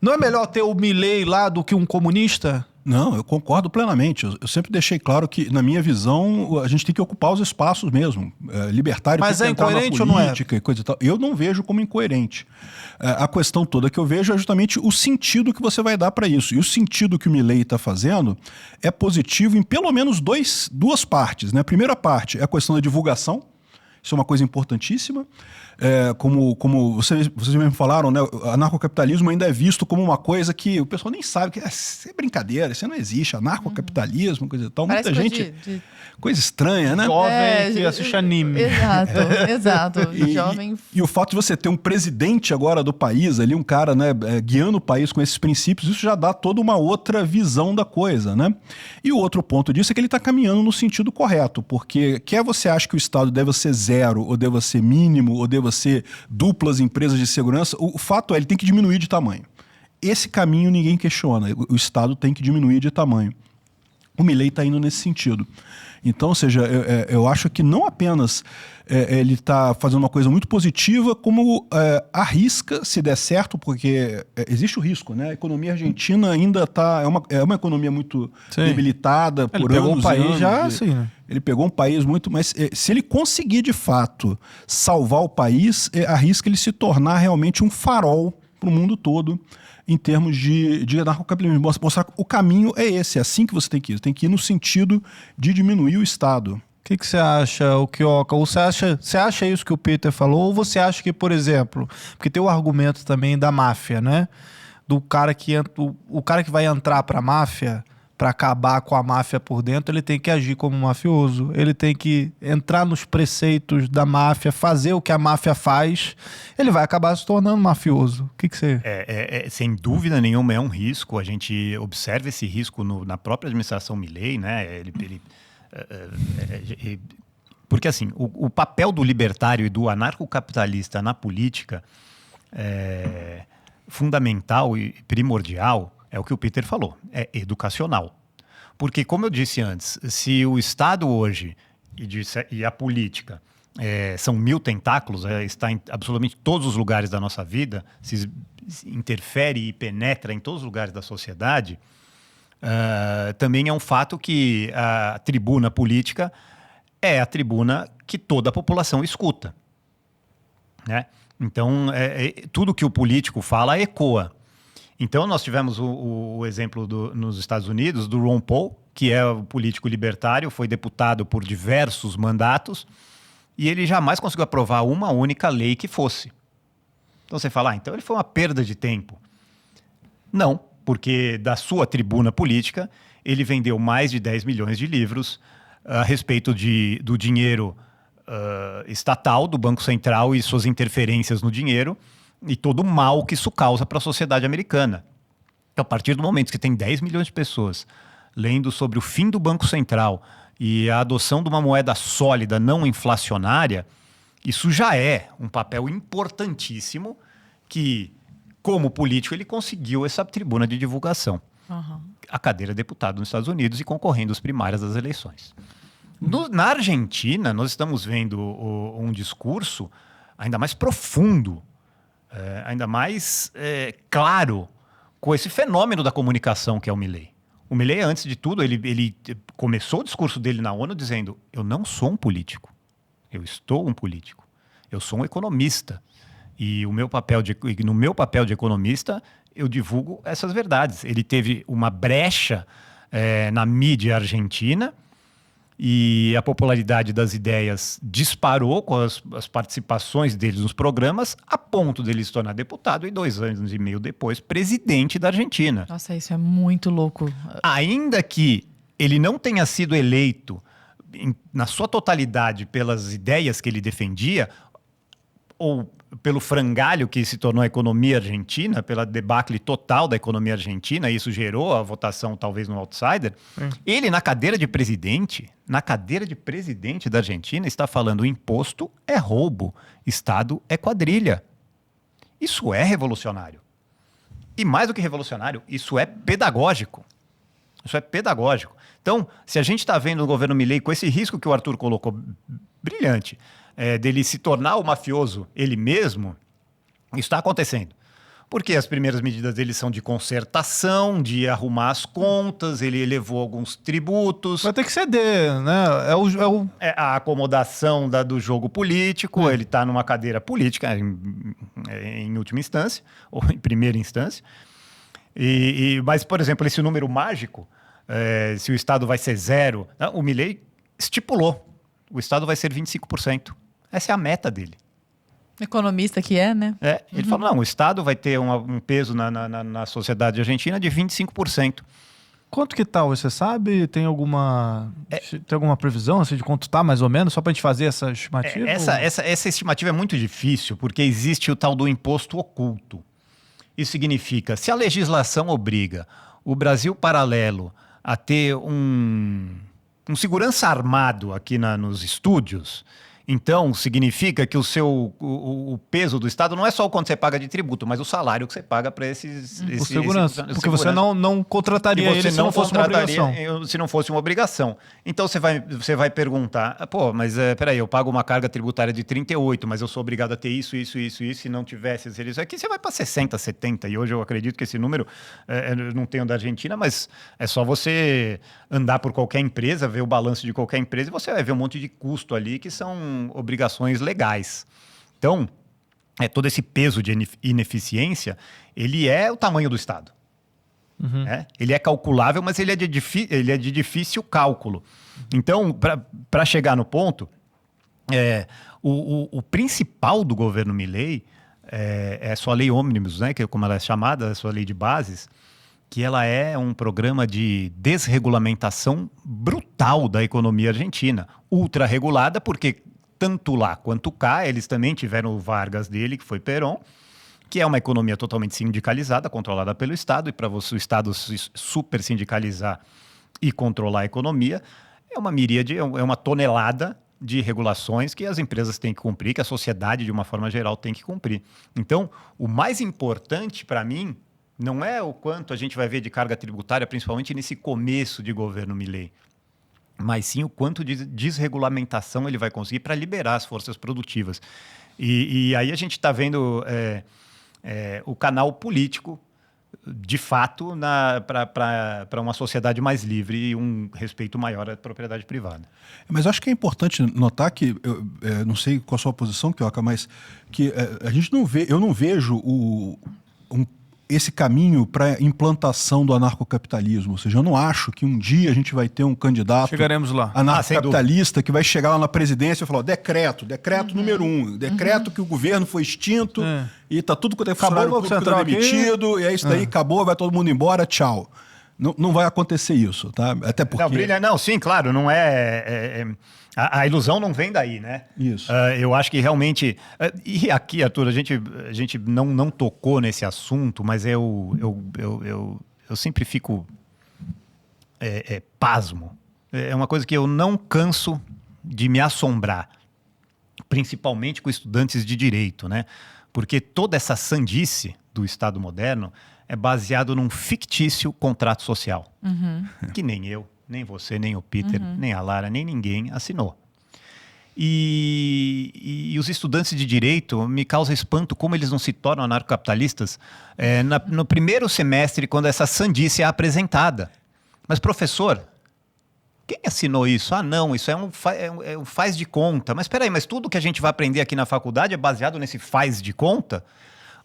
Não é melhor ter o Milei lá do que um comunista? Não, eu concordo plenamente. Eu sempre deixei claro que, na minha visão, a gente tem que ocupar os espaços mesmo. Libertário Mas tem que entrar na incoerente ou não é? política e coisa e tal. Eu não vejo como incoerente. A questão toda que eu vejo é justamente o sentido que você vai dar para isso. E o sentido que o Milei está fazendo é positivo em pelo menos duas partes, né? A primeira parte é a questão da divulgação. Isso é uma coisa importantíssima. Como vocês mesmo falaram, né, o anarcocapitalismo ainda é visto como uma coisa que o pessoal nem sabe, que é brincadeira, isso não existe, anarcocapitalismo, coisa e tal. Parece muita gente... Coisa estranha, né? Jovem que assiste anime. Exato. Jovem. E o fato de você ter um presidente agora do país, ali, um cara, né, guiando o país com esses princípios, isso já dá toda uma outra visão da coisa, né? E o outro ponto disso é que ele está caminhando no sentido correto, porque quer você acha que o Estado deva ser zero, ou deva ser mínimo, ou deva ser duplas empresas de segurança, o fato é ele tem que diminuir de tamanho. Esse caminho ninguém questiona, o Estado tem que diminuir de tamanho. O Milei está indo nesse sentido. Então, ou seja, eu acho que não apenas ele está fazendo uma coisa muito positiva, como arrisca, se der certo, porque existe o risco, né? A economia argentina ainda é uma economia muito debilitada por ele pegou anos um país e anos. já assim, né? Ele pegou um país muito... Mas se ele conseguir, de fato, salvar o país, arrisca ele se tornar realmente um farol para o mundo todo, em termos de anarcocapitalismo. Mostrar que o caminho é esse, é assim que você tem que ir. Você tem que ir no sentido de diminuir o Estado. O que você acha, o Kioka? Ou você acha isso que o Peter falou? Ou você acha que, por exemplo, porque tem o argumento também da máfia, né? Do cara que o cara que vai entrar para a máfia para acabar com a máfia por dentro, ele tem que agir como um mafioso, ele tem que entrar nos preceitos da máfia, fazer o que a máfia faz, ele vai acabar se tornando mafioso. O que você... Sem dúvida nenhuma é um risco, a gente observa esse risco na própria administração Milei, né? Porque assim, o papel do libertário e do anarcocapitalista na política é fundamental e primordial, é o que o Peter falou, é educacional. Porque, como eu disse antes, se o Estado hoje e a política são 1000 tentáculos, está em absolutamente todos os lugares da nossa vida, se interfere e penetra em todos os lugares da sociedade, também é um fato que a tribuna política é a tribuna que toda a população escuta, né? Então, tudo que o político fala ecoa. Então, nós tivemos o exemplo nos Estados Unidos do Ron Paul, que é o político libertário, foi deputado por diversos mandatos, e ele jamais conseguiu aprovar uma única lei que fosse. Então, você fala, então ele foi uma perda de tempo. Não, porque da sua tribuna política, ele vendeu mais de 10 milhões de livros a respeito do dinheiro estatal, do Banco Central e suas interferências no dinheiro, e todo o mal que isso causa para a sociedade americana. Então, a partir do momento que tem 10 milhões de pessoas lendo sobre o fim do Banco Central e a adoção de uma moeda sólida, não inflacionária, isso já é um papel importantíssimo que, como político, ele conseguiu essa tribuna de divulgação. Uhum. A cadeira de deputado nos Estados Unidos e concorrendo às primárias das eleições. Na Argentina, nós estamos vendo um discurso ainda mais profundo, ainda mais claro, com esse fenômeno da comunicação que é o Milei. O Milei, antes de tudo, ele começou o discurso dele na ONU dizendo: eu não sou um político, eu estou um político, eu sou um economista. E no meu papel de economista, eu divulgo essas verdades. Ele teve uma brecha na mídia argentina, e a popularidade das ideias disparou com as participações deles nos programas, a ponto dele se tornar deputado e 2 anos e meio depois, presidente da Argentina. Nossa, isso é muito louco. Ainda que ele não tenha sido eleito na sua totalidade pelas ideias que ele defendia, ou pelo frangalho que se tornou a economia argentina, pela debacle total da economia argentina, e isso gerou a votação talvez no outsider, ele na cadeira de presidente da Argentina está falando: o imposto é roubo, Estado é quadrilha. Isso é revolucionário. E mais do que revolucionário, isso é pedagógico. Isso é pedagógico. Então, se a gente está vendo no governo Milei com esse risco que o Arthur colocou brilhante, dele se tornar o mafioso ele mesmo, isso está acontecendo. Porque as primeiras medidas dele são de concertação, de arrumar as contas, ele elevou alguns tributos. Vai ter que ceder, né? A acomodação do jogo político, ele está numa cadeira política, em última instância, ou em primeira instância. Mas, por exemplo, esse número mágico, se o Estado vai ser 0, o Milei estipulou, o Estado vai ser 25%. Essa é a meta dele. Economista que é, né? Ele falou, não, o Estado vai ter um peso na sociedade argentina de 25%. Quanto que tá? Você sabe? Tem alguma previsão assim, de quanto tá, mais ou menos? Só para a gente fazer essa estimativa? Essa estimativa é muito difícil, porque existe o tal do imposto oculto. Isso significa, se a legislação obriga o Brasil Paralelo a ter um segurança armado aqui nos estúdios, então significa que o peso do Estado não é só o quanto você paga de tributo, mas o salário que você paga para esses segurança. Porque você não contrataria ele se não fosse uma obrigação. Se não fosse uma obrigação. Então você vai perguntar, pô, mas peraí, eu pago uma carga tributária de 38, mas eu sou obrigado a ter isso, se não tivesse isso aqui, você vai para 60, 70. E hoje eu acredito que esse número, não tenho da Argentina, mas é só você andar por qualquer empresa, ver o balanço de qualquer empresa e você vai ver um monte de custo ali que são obrigações legais. Então, todo esse peso de ineficiência, ele é o tamanho do Estado. Uhum. Ele é calculável, mas ele é de difícil cálculo. Então, para chegar no ponto, o principal do governo Milei é a sua lei ônibus, né, que como ela é chamada, a sua lei de bases, que ela é um programa de desregulamentação brutal da economia argentina. Ultra regulada, porque tanto lá quanto cá, eles também tiveram o Vargas dele, que foi Perón, que é uma economia totalmente sindicalizada, controlada pelo Estado, e para o Estado super sindicalizar e controlar a economia, é uma miríade, é uma tonelada de regulações que as empresas têm que cumprir, que a sociedade, de uma forma geral, tem que cumprir. Então, o mais importante para mim não é o quanto a gente vai ver de carga tributária, principalmente nesse começo de governo Milei, mas sim o quanto de desregulamentação ele vai conseguir para liberar as forças produtivas. E aí a gente está vendo o canal político, de fato, para uma sociedade mais livre e um respeito maior à propriedade privada. Mas eu acho que é importante notar que, não sei qual a sua posição, Quioca, mas que a gente não vê, eu não vejo esse caminho para implantação do anarcocapitalismo. Ou seja, eu não acho que um dia a gente vai ter um candidato Chegaremos lá. anarcocapitalista que vai chegar lá na presidência e falar: decreto número 1, decreto que o governo foi extinto e está tudo quanto é funcionário público demitido, e é isso daí, acabou, vai todo mundo embora, tchau. Não vai acontecer isso, tá? Até porque... Sim, claro, não a ilusão não vem daí, né? Isso. Eu acho que realmente... e aqui, Arthur, a gente não tocou nesse assunto, mas eu sempre fico pasmo. É uma coisa que eu não canso de me assombrar, principalmente com estudantes de direito, né? Porque toda essa sandice do Estado moderno é baseado num fictício contrato social, que nem eu, nem você, nem o Peter, nem a Lara, nem ninguém assinou. E os estudantes de direito me causa espanto como eles não se tornam anarcocapitalistas no primeiro semestre, quando essa sandice é apresentada. Mas, professor, quem assinou isso? Ah, não, isso é um faz de conta. Mas espera aí, mas tudo que a gente vai aprender aqui na faculdade é baseado nesse faz de conta?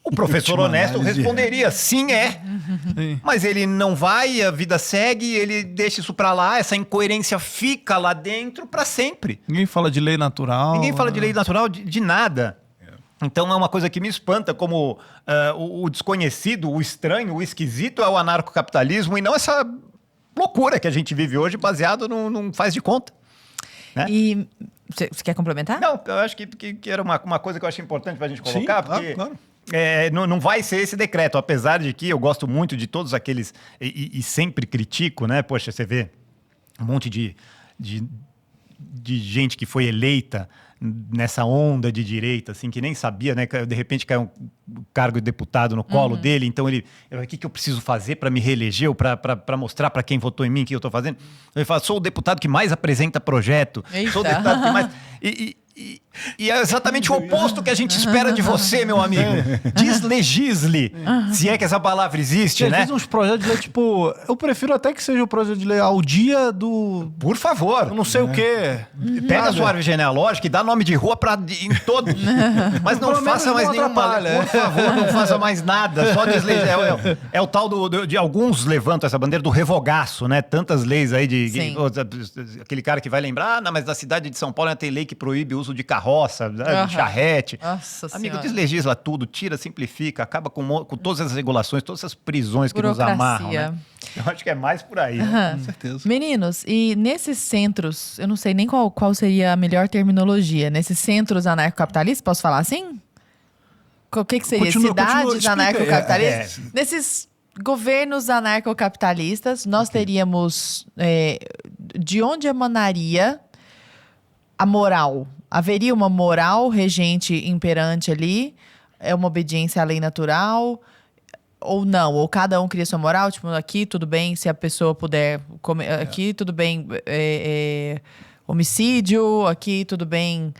O professor honesto responderia, sim, é. Sim. Mas ele não vai, a vida segue, ele deixa isso pra lá, essa incoerência fica lá dentro pra sempre. Ninguém fala de lei natural. Ninguém fala de lei natural de nada. Então é uma coisa que me espanta, como o desconhecido, o estranho, o esquisito é o anarcocapitalismo e não essa loucura que a gente vive hoje baseado num faz de conta. Né? E você quer complementar? Não, eu acho que era uma coisa que eu acho importante pra gente colocar, sim, porque... claro. Não vai ser esse decreto, apesar de que eu gosto muito de todos aqueles, e sempre critico, né? Poxa, você vê um monte de gente que foi eleita nessa onda de direita, assim, que nem sabia, né? De repente caiu um cargo de deputado no colo dele, então o que eu preciso fazer para me reeleger ou para mostrar para quem votou em mim o que eu estou fazendo? Ele fala, sou o deputado que mais apresenta projeto, sou o deputado que mais... E é exatamente o oposto que a gente espera de você, meu amigo. Deslegisle, se é que essa palavra existe, né? Às vezes uns projetos de lei, tipo... Eu prefiro até que seja o projeto de lei ao dia do... Por favor. Eu não sei o quê. Pega a sua árvore genealógica e dá nome de rua em todos. Mas não faça mais nenhuma... Por favor, não faça mais nada. Só deslegisle. É o tal de alguns levantam essa bandeira do revogaço, né? Tantas leis aí aquele cara que vai lembrar, não, mas na cidade de São Paulo tem lei que proíbe o uso de carroça, de charrete. Nossa Amigo, senhora. deslegisla tudo, tira, simplifica, acaba com todas as regulações, todas essas prisões que nos amarram, né? Eu acho que é mais por aí. Com certeza. Meninos, e nesses centros, eu não sei nem qual seria a melhor terminologia, nesses centros anarcocapitalistas, posso falar assim? O que seria? Cidades anarcocapitalistas? Nesses governos anarcocapitalistas, nós teríamos de onde emanaria a moral? Haveria uma moral regente imperante ali? É uma obediência à lei natural? Ou não? Ou cada um cria sua moral? Tipo, aqui tudo bem se a pessoa puder comer. Aqui tudo bem homicídio. Aqui tudo bem...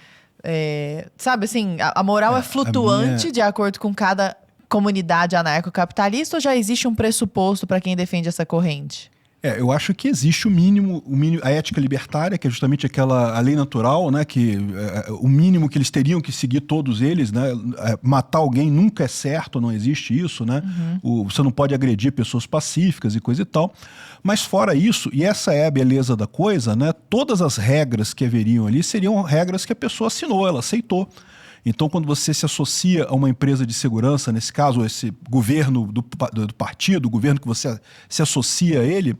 sabe assim, a moral é flutuante de acordo com cada comunidade anarcocapitalista ou já existe um pressuposto para quem defende essa corrente? Eu acho que existe o mínimo, a ética libertária, que é justamente a lei natural, né? Que o mínimo que eles teriam que seguir todos eles, né? Matar alguém nunca é certo, não existe isso, né? Você não pode agredir pessoas pacíficas e coisa e tal. Mas fora isso, e essa é a beleza da coisa, né? Todas as regras que haveriam ali seriam regras que a pessoa assinou, ela aceitou. Então, quando você se associa a uma empresa de segurança, nesse caso, esse governo do partido, o governo que você se associa a ele,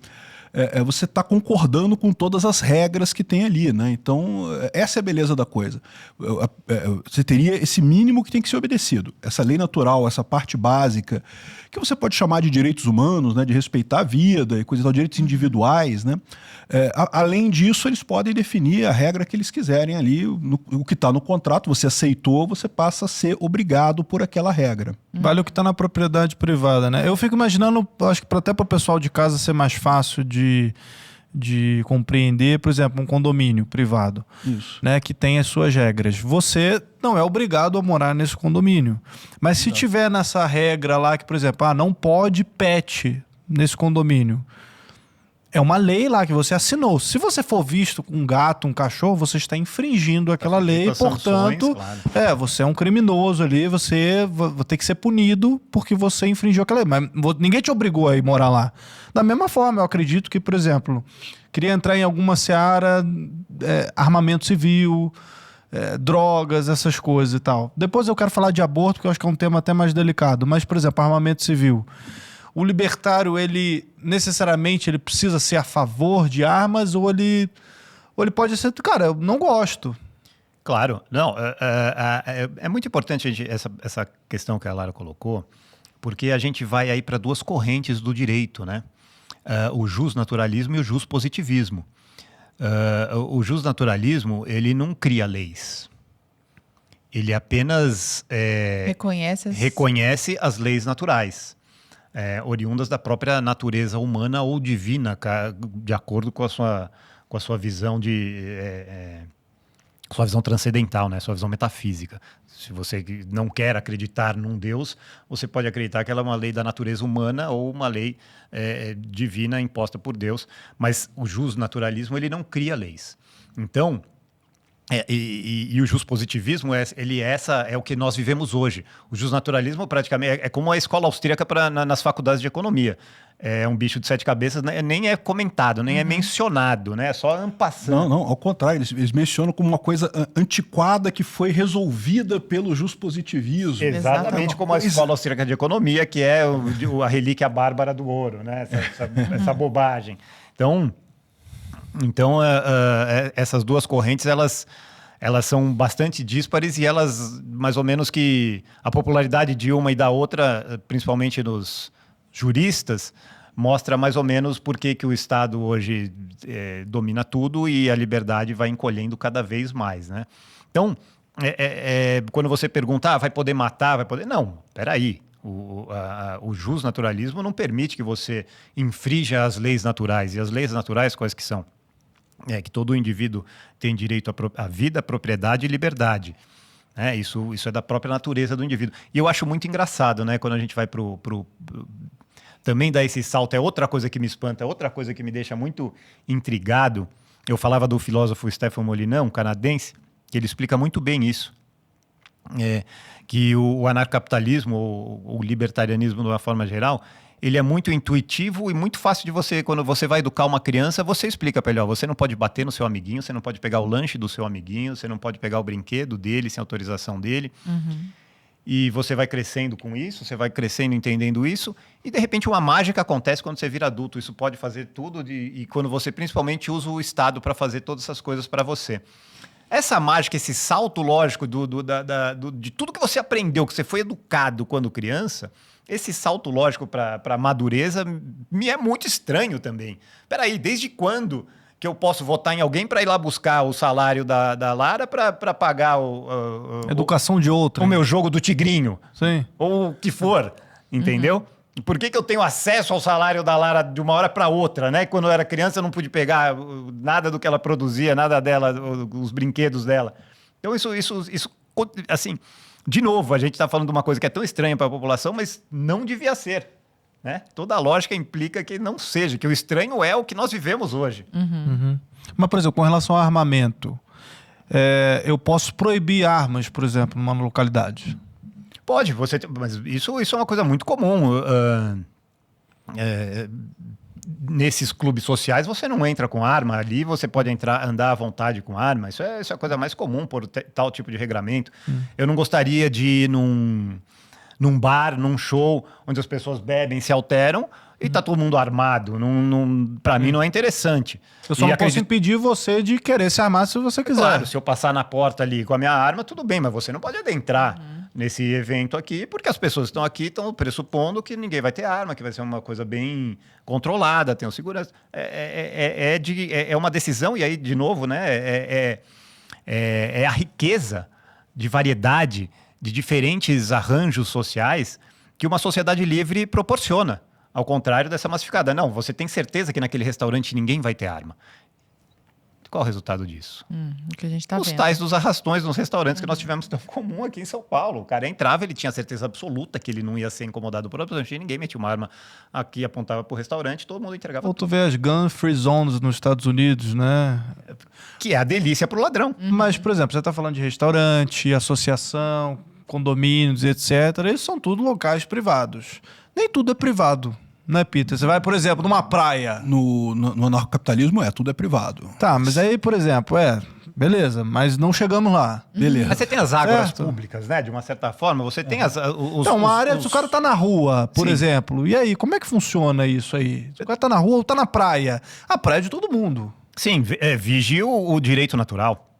você está concordando com todas as regras que tem ali, né? Então, essa é a beleza da coisa. Você teria esse mínimo que tem que ser obedecido. Essa lei natural, essa parte básica, que você pode chamar de direitos humanos, né? De respeitar a vida e coisa e tal, direitos individuais, né? Além disso, eles podem definir a regra que eles quiserem ali. O que está no contrato, você aceitou, você passa a ser obrigado por aquela regra. Vale o que está na propriedade privada, né? Eu fico imaginando, acho que até para o pessoal de casa ser mais fácil de compreender, por exemplo, um condomínio privado, Isso. né, que tem as suas regras. Você não é obrigado a morar nesse condomínio. Mas se tiver nessa regra lá que, por exemplo, não pode pet nesse condomínio, é uma lei lá que você assinou. Se você for visto com um gato, um cachorro, você está infringindo aquela lei, portanto, claro. Você é um criminoso ali, você vai ter que ser punido porque você infringiu aquela lei. Mas ninguém te obrigou a ir morar lá. Da mesma forma, eu acredito que, por exemplo, queria entrar em alguma seara, armamento civil, drogas, essas coisas e tal. Depois eu quero falar de aborto, porque eu acho que é um tema até mais delicado. Mas, por exemplo, armamento civil. O libertário, ele necessariamente ele precisa ser a favor de armas ou ele pode ser, cara, eu não gosto. Claro. Não, é muito importante essa questão que a Lara colocou, porque a gente vai aí para duas correntes do direito, né? O jusnaturalismo e o juspositivismo. O jusnaturalismo, ele não cria leis. Ele apenas reconhece as leis naturais. Oriundas da própria natureza humana ou divina, de acordo com a sua visão sua visão transcendental, né? Sua visão metafísica. Se você não quer acreditar num Deus, você pode acreditar que ela é uma lei da natureza humana ou uma lei divina imposta por Deus, mas o jusnaturalismo, ele não cria leis. Então, e o juspositivismo é o que nós vivemos hoje. O jusnaturalismo praticamente é como a escola austríaca nas faculdades de economia. É um bicho de 7 cabeças, né? Nem é comentado, nem é mencionado, né? É só ampassando. Não, ao contrário, eles mencionam como uma coisa antiquada que foi resolvida pelo juspositivismo. Exatamente como a escola austríaca de economia, que é a relíquia bárbara do ouro, né? Essa bobagem. Então, essas duas correntes, elas são bastante díspares e elas, mais ou menos que a popularidade de uma e da outra, principalmente nos juristas, mostra mais ou menos por que o Estado hoje domina tudo e a liberdade vai encolhendo cada vez mais, né? Então, quando você pergunta, vai poder matar, vai poder... Não, peraí. O jusnaturalismo não permite que você infrinja as leis naturais. E as leis naturais, quais que são? Que todo indivíduo tem direito à vida, propriedade e liberdade. Isso é da própria natureza do indivíduo. E eu acho muito engraçado, né? Quando a gente vai também dar esse salto, é outra coisa que me espanta, outra coisa que me deixa muito intrigado. Eu falava do filósofo Stefan Molyneux, um canadense, que ele explica muito bem isso. Que o anarcapitalismo, ou o libertarianismo de uma forma geral, ele é muito intuitivo e muito fácil de você, quando você vai educar uma criança, você explica para ele, você não pode bater no seu amiguinho, você não pode pegar o lanche do seu amiguinho, você não pode pegar o brinquedo dele sem autorização dele. Uhum. E você vai crescendo com isso, você vai crescendo entendendo isso, e de repente uma mágica acontece quando você vira adulto. Isso pode fazer tudo, e quando você principalmente usa o Estado para fazer todas essas coisas para você. Essa mágica, esse salto lógico de tudo que você aprendeu, que você foi educado quando criança, esse salto lógico para a madureza me é muito estranho também. Peraí, desde quando que eu posso votar em alguém para ir lá buscar o salário da Lara para pagar educação de outra, o meu jogo do tigrinho? Sim. Ou o que for, entendeu? Uhum. Por que eu tenho acesso ao salário da Lara de uma hora para outra, né? Quando eu era criança eu não pude pegar nada do que ela produzia, nada dela, os brinquedos dela. Então isso assim, de novo, a gente está falando de uma coisa que é tão estranha para a população, mas não devia ser, né? Toda a lógica implica que não seja, que o estranho é o que nós vivemos hoje. Uhum. Mas, por exemplo, com relação ao armamento, eu posso proibir armas, por exemplo, numa localidade? Pode, mas isso é uma coisa muito comum. nesses clubes sociais você não entra com arma, ali você pode andar à vontade com arma, isso é a coisa mais comum por tal tipo de regramento. Eu não gostaria de ir num bar, num show, onde as pessoas bebem, se alteram, e tá todo mundo armado. Pra mim não é interessante. Eu só não posso impedir você de querer se armar se você quiser. Claro, se eu passar na porta ali com a minha arma, tudo bem, mas você não pode adentrar nesse evento aqui, porque as pessoas que estão aqui estão pressupondo que ninguém vai ter arma, que vai ser uma coisa bem controlada, tem segurança. É uma decisão, e aí, de novo, né, é a riqueza de variedade, de diferentes arranjos sociais que uma sociedade livre proporciona. Ao contrário dessa massificada. Não, você tem certeza que naquele restaurante ninguém vai ter arma. Qual o resultado disso? O que a gente tá vendo. Os tais dos arrastões nos restaurantes que nós tivemos tão comum aqui em São Paulo. O cara entrava, ele tinha certeza absoluta que ele não ia ser incomodado por outro restaurante, ninguém metia uma arma aqui, apontava pro restaurante, todo mundo entregava. Ou tu vê as gun-free zones nos Estados Unidos, né? Que é a delícia pro ladrão. Mas, por exemplo, você tá falando de restaurante, associação, condomínios, etc. Eles são tudo locais privados. Nem tudo é privado, né, Peter? Você vai, por exemplo, numa praia. No anarcocapitalismo tudo é privado. Tá, mas aí, por exemplo, beleza, mas não chegamos lá. Beleza. Mas você tem as águas públicas, né? De uma certa forma, você tem Então, uma área, se o cara tá na rua, por exemplo, e aí, como é que funciona isso aí? Se o cara tá na rua ou tá na praia? A praia é de todo mundo. Sim, vigie o direito natural.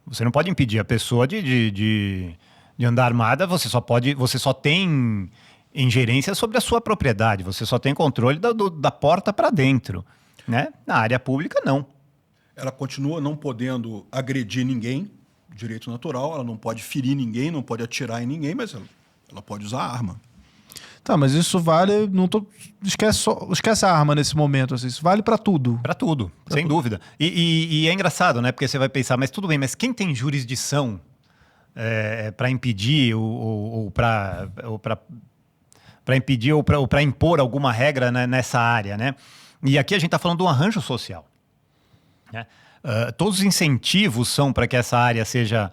Você não pode impedir a pessoa de andar armada, você só tem ingerência sobre a sua propriedade, você só tem controle da porta para dentro, né? Na área pública, não. Ela continua não podendo agredir ninguém, direito natural, ela não pode ferir ninguém, não pode atirar em ninguém, mas ela pode usar arma. Tá, mas isso vale... Esquece a arma nesse momento, assim, isso vale para tudo. Para tudo, sem dúvida. E é engraçado, né? Porque você vai pensar, mas tudo bem, mas quem tem jurisdição para impedir ou para impedir ou para impor alguma regra, né, nessa área, né? E aqui a gente está falando de um arranjo social, né? Todos os incentivos são para que essa área seja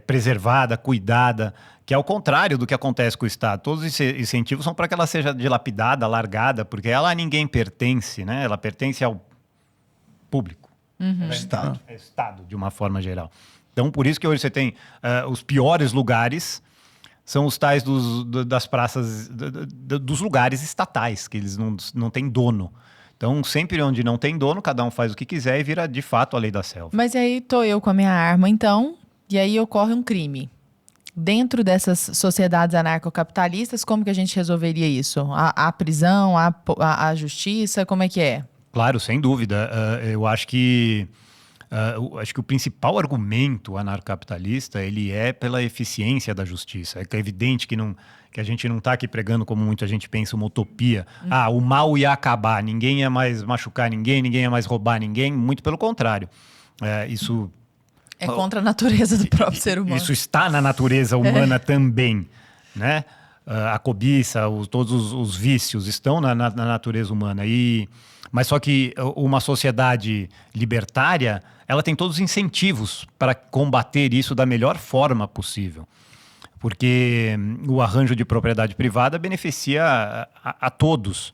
preservada, cuidada, que é ao contrário do que acontece com o Estado. Todos os incentivos são para que ela seja dilapidada, largada, porque ela a ninguém pertence, né? Ela pertence ao público. Estado. Estado, de uma forma geral. Então, por isso que hoje você tem os piores lugares são os tais das praças, dos lugares estatais, que eles não têm dono. Então, sempre onde não tem dono, cada um faz o que quiser e vira, de fato, a lei da selva. Mas aí tô eu com a minha arma, então, e aí ocorre um crime. Dentro dessas sociedades anarcocapitalistas, como que a gente resolveria isso? A prisão, a justiça, como é que é? Claro, sem dúvida. Eu acho que o principal argumento anarcocapitalista ele é pela eficiência da justiça. É evidente que a gente não está aqui pregando como muita gente pensa uma utopia. O mal ia acabar, ninguém ia mais machucar ninguém ia mais roubar ninguém. Muito pelo contrário. Isso é contra a natureza do próprio ser humano. Isso está na natureza humana também, né? A cobiça, todos os vícios estão na natureza humana. Mas só que uma sociedade libertária, ela tem todos os incentivos para combater isso da melhor forma possível. Porque o arranjo de propriedade privada beneficia a todos.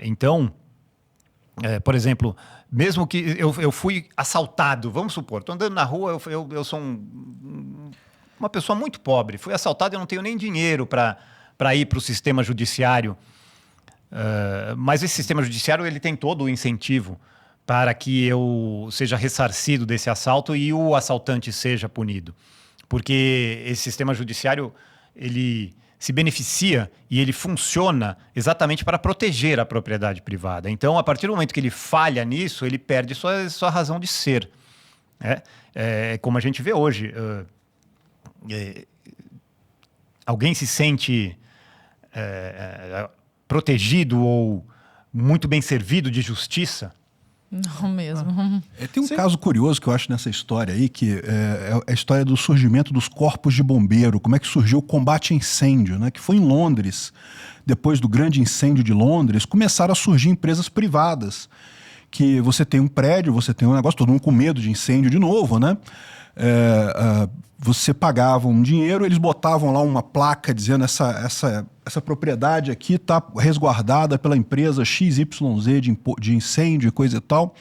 Então, por exemplo, mesmo que eu fui assaltado, vamos supor, estou andando na rua, eu sou uma pessoa muito pobre, fui assaltado e eu não tenho nem dinheiro para ir para o sistema judiciário. Mas esse sistema judiciário ele tem todo o incentivo para que eu seja ressarcido desse assalto e o assaltante seja punido. Porque esse sistema judiciário ele se beneficia e ele funciona exatamente para proteger a propriedade privada. Então, a partir do momento que ele falha nisso, ele perde sua razão de ser. Como a gente vê hoje. Alguém se sente protegido ou muito bem servido de justiça? Não mesmo. Tem um caso curioso que eu acho nessa história aí, que é a história do surgimento dos corpos de bombeiro, como é que surgiu o combate a incêndio, né? Que foi em Londres. Depois do grande incêndio de Londres, começaram a surgir empresas privadas, que você tem um prédio, você tem um negócio, todo mundo com medo de incêndio de novo, né? você pagava um dinheiro, eles botavam lá uma placa dizendo essa propriedade aqui está resguardada pela empresa XYZ de incêndio e coisa e tal.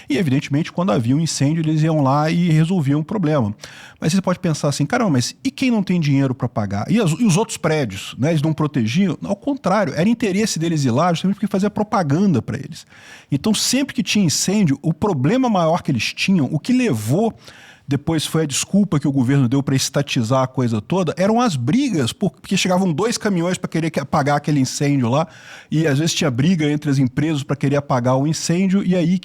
E, evidentemente, quando havia um incêndio, eles iam lá e resolviam o problema. Mas você pode pensar assim, caramba, mas e quem não tem dinheiro para pagar? E os outros prédios, né, eles não protegiam? Ao contrário, era interesse deles ir lá justamente porque fazia propaganda para eles. Então, sempre que tinha incêndio, o problema maior que eles tinham, o que levou... Depois foi a desculpa que o governo deu para estatizar a coisa toda, eram as brigas, porque chegavam 2 caminhões para querer apagar aquele incêndio lá, e às vezes tinha briga entre as empresas para querer apagar o incêndio, e aí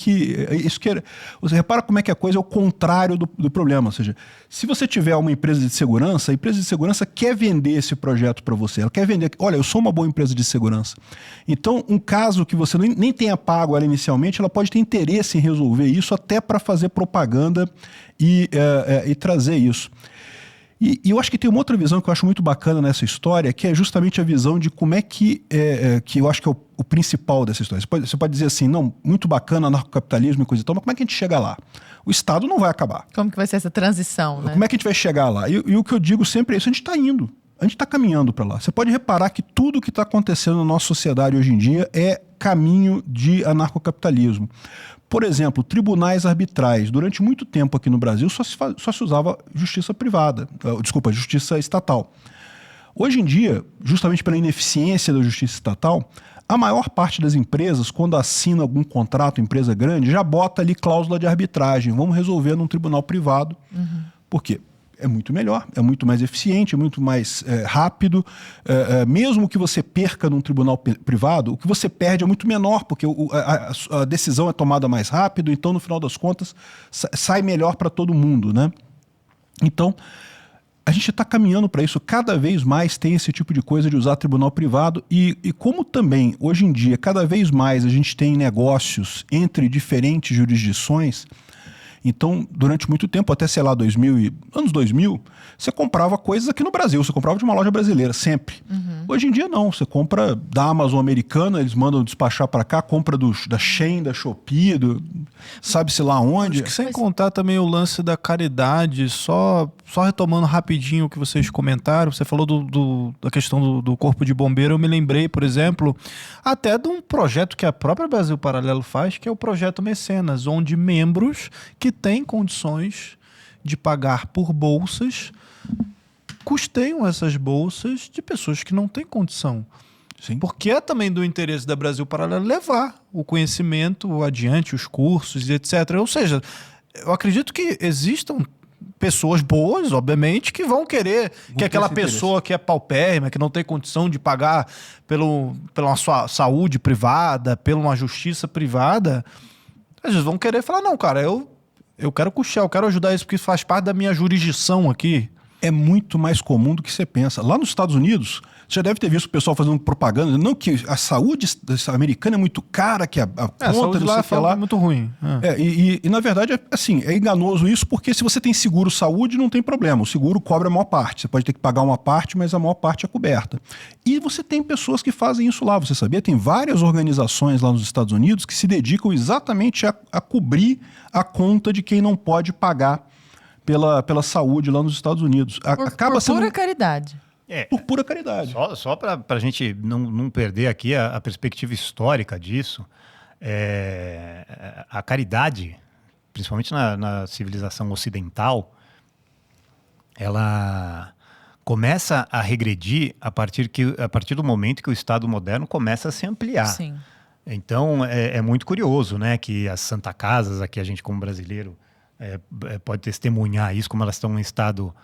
você repara como é que a coisa é o contrário do problema, ou seja, se você tiver uma empresa de segurança, a empresa de segurança quer vender esse projeto para você, ela quer vender, olha, eu sou uma boa empresa de segurança. Então, um caso que você nem tenha pago ela inicialmente, ela pode ter interesse em resolver isso até para fazer propaganda e trazer isso. E eu acho que tem uma outra visão que eu acho muito bacana nessa história, que é justamente a visão de como é que eu acho que é o principal dessa história. Você pode dizer assim, não, muito bacana anarcocapitalismo e coisa e tal, mas como é que a gente chega lá? O Estado não vai acabar. Como que vai ser essa transição, né? Como é que a gente vai chegar lá? E o que eu digo sempre é isso, a gente está indo. A gente está caminhando para lá. Você pode reparar que tudo que está acontecendo na nossa sociedade hoje em dia é caminho de anarcocapitalismo. Por exemplo, tribunais arbitrais. Durante muito tempo aqui no Brasil só se usava justiça privada, justiça estatal. Hoje em dia, justamente pela ineficiência da justiça estatal, a maior parte das empresas, quando assina algum contrato, empresa grande, já bota ali cláusula de arbitragem. Vamos resolver num tribunal privado. Uhum. Por quê? É muito melhor, é muito mais eficiente, é muito mais rápido. Mesmo que você perca num tribunal privado, o que você perde é muito menor, porque a decisão é tomada mais rápido, então, no final das contas, sai melhor para todo mundo, né? Então, a gente está caminhando para isso. Cada vez mais tem esse tipo de coisa de usar tribunal privado e como também, hoje em dia, cada vez mais a gente tem negócios entre diferentes jurisdições. Então, durante muito tempo, até, sei lá, anos 2000, você comprava coisas aqui no Brasil, você comprava de uma loja brasileira, sempre. Uhum. Hoje em dia, não. Você compra da Amazon americana, eles mandam despachar para cá, compra da Shein, da Shopee, sabe-se lá onde. Acho que sem contar também o lance da caridade, só retomando rapidinho o que vocês comentaram, você falou da questão do Corpo de Bombeiro, eu me lembrei, por exemplo, até de um projeto que a própria Brasil Paralelo faz, que é o Projeto Mecenas, onde membros que têm condições de pagar por bolsas custeiam essas bolsas de pessoas que não têm condição. Sim. Porque é também do interesse da Brasil Paralelo levar o conhecimento adiante, os cursos e etc. Ou seja, eu acredito que existam pessoas boas, obviamente, que vão querer que aquela pessoa que é paupérrima, que não tem condição de pagar pela sua saúde privada, pela uma justiça privada, às vezes vão querer falar, não, cara, eu quero custear, eu quero ajudar isso porque faz parte da minha jurisdição aqui. É muito mais comum do que você pensa. Lá nos Estados Unidos, você já deve ter visto o pessoal fazendo propaganda, não que a saúde americana é muito cara, que a conta não sei o que lá é muito ruim. E na verdade, assim, é enganoso isso, porque se você tem seguro saúde, não tem problema. O seguro cobre a maior parte. Você pode ter que pagar uma parte, mas a maior parte é coberta. E você tem pessoas que fazem isso lá, você sabia? Tem várias organizações lá nos Estados Unidos que se dedicam exatamente a cobrir a conta de quem não pode pagar pela saúde lá nos Estados Unidos. Por pura caridade. Por pura caridade. Só para a gente não perder aqui a perspectiva histórica disso, a caridade, principalmente na civilização ocidental, ela começa a regredir a partir do momento que o Estado moderno começa a se ampliar. Sim. Então, é muito curioso, né, que as Santa Casas, aqui a gente como brasileiro pode testemunhar isso, como elas estão em estado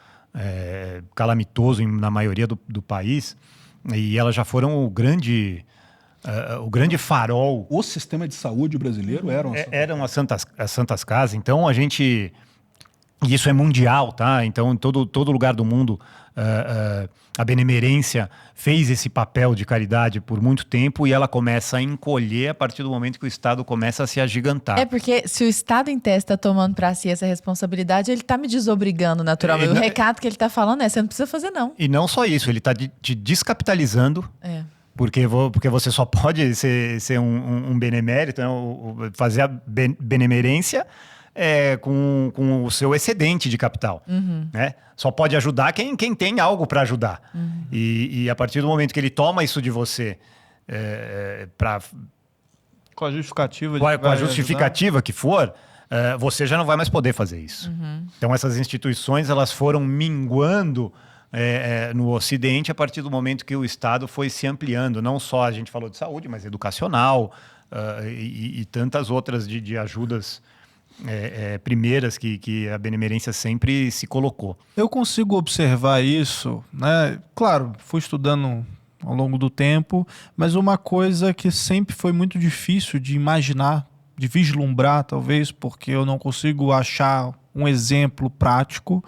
calamitoso na maioria do país, e elas já foram o grande farol. O sistema de saúde brasileiro eram as Santas Casas. Então e isso é mundial, tá? Então em todo lugar do mundo a benemerência fez esse papel de caridade por muito tempo e ela começa a encolher a partir do momento que o Estado começa a se agigantar. É porque se o Estado inteiro está tomando para si essa responsabilidade, ele está me desobrigando naturalmente. O recado que ele está falando você não precisa fazer não. E não só isso, ele está te descapitalizando. Porque você só pode ser um benemérito, né? Fazer a benemerência com o seu excedente de capital. Né? Só pode ajudar quem tem algo para ajudar. E a partir do momento que ele toma isso de você com a justificativa, com a justificativa que for, você já não vai mais poder fazer isso. Então essas instituições elas foram minguando no Ocidente a partir do momento que o Estado foi se ampliando. Não só a gente falou de saúde, mas educacional e tantas outras de ajudas primeiras que a benemerência sempre se colocou. Eu consigo observar isso, né? Claro, fui estudando ao longo do tempo, mas uma coisa que sempre foi muito difícil de imaginar, de vislumbrar, talvez, porque eu não consigo achar um exemplo prático,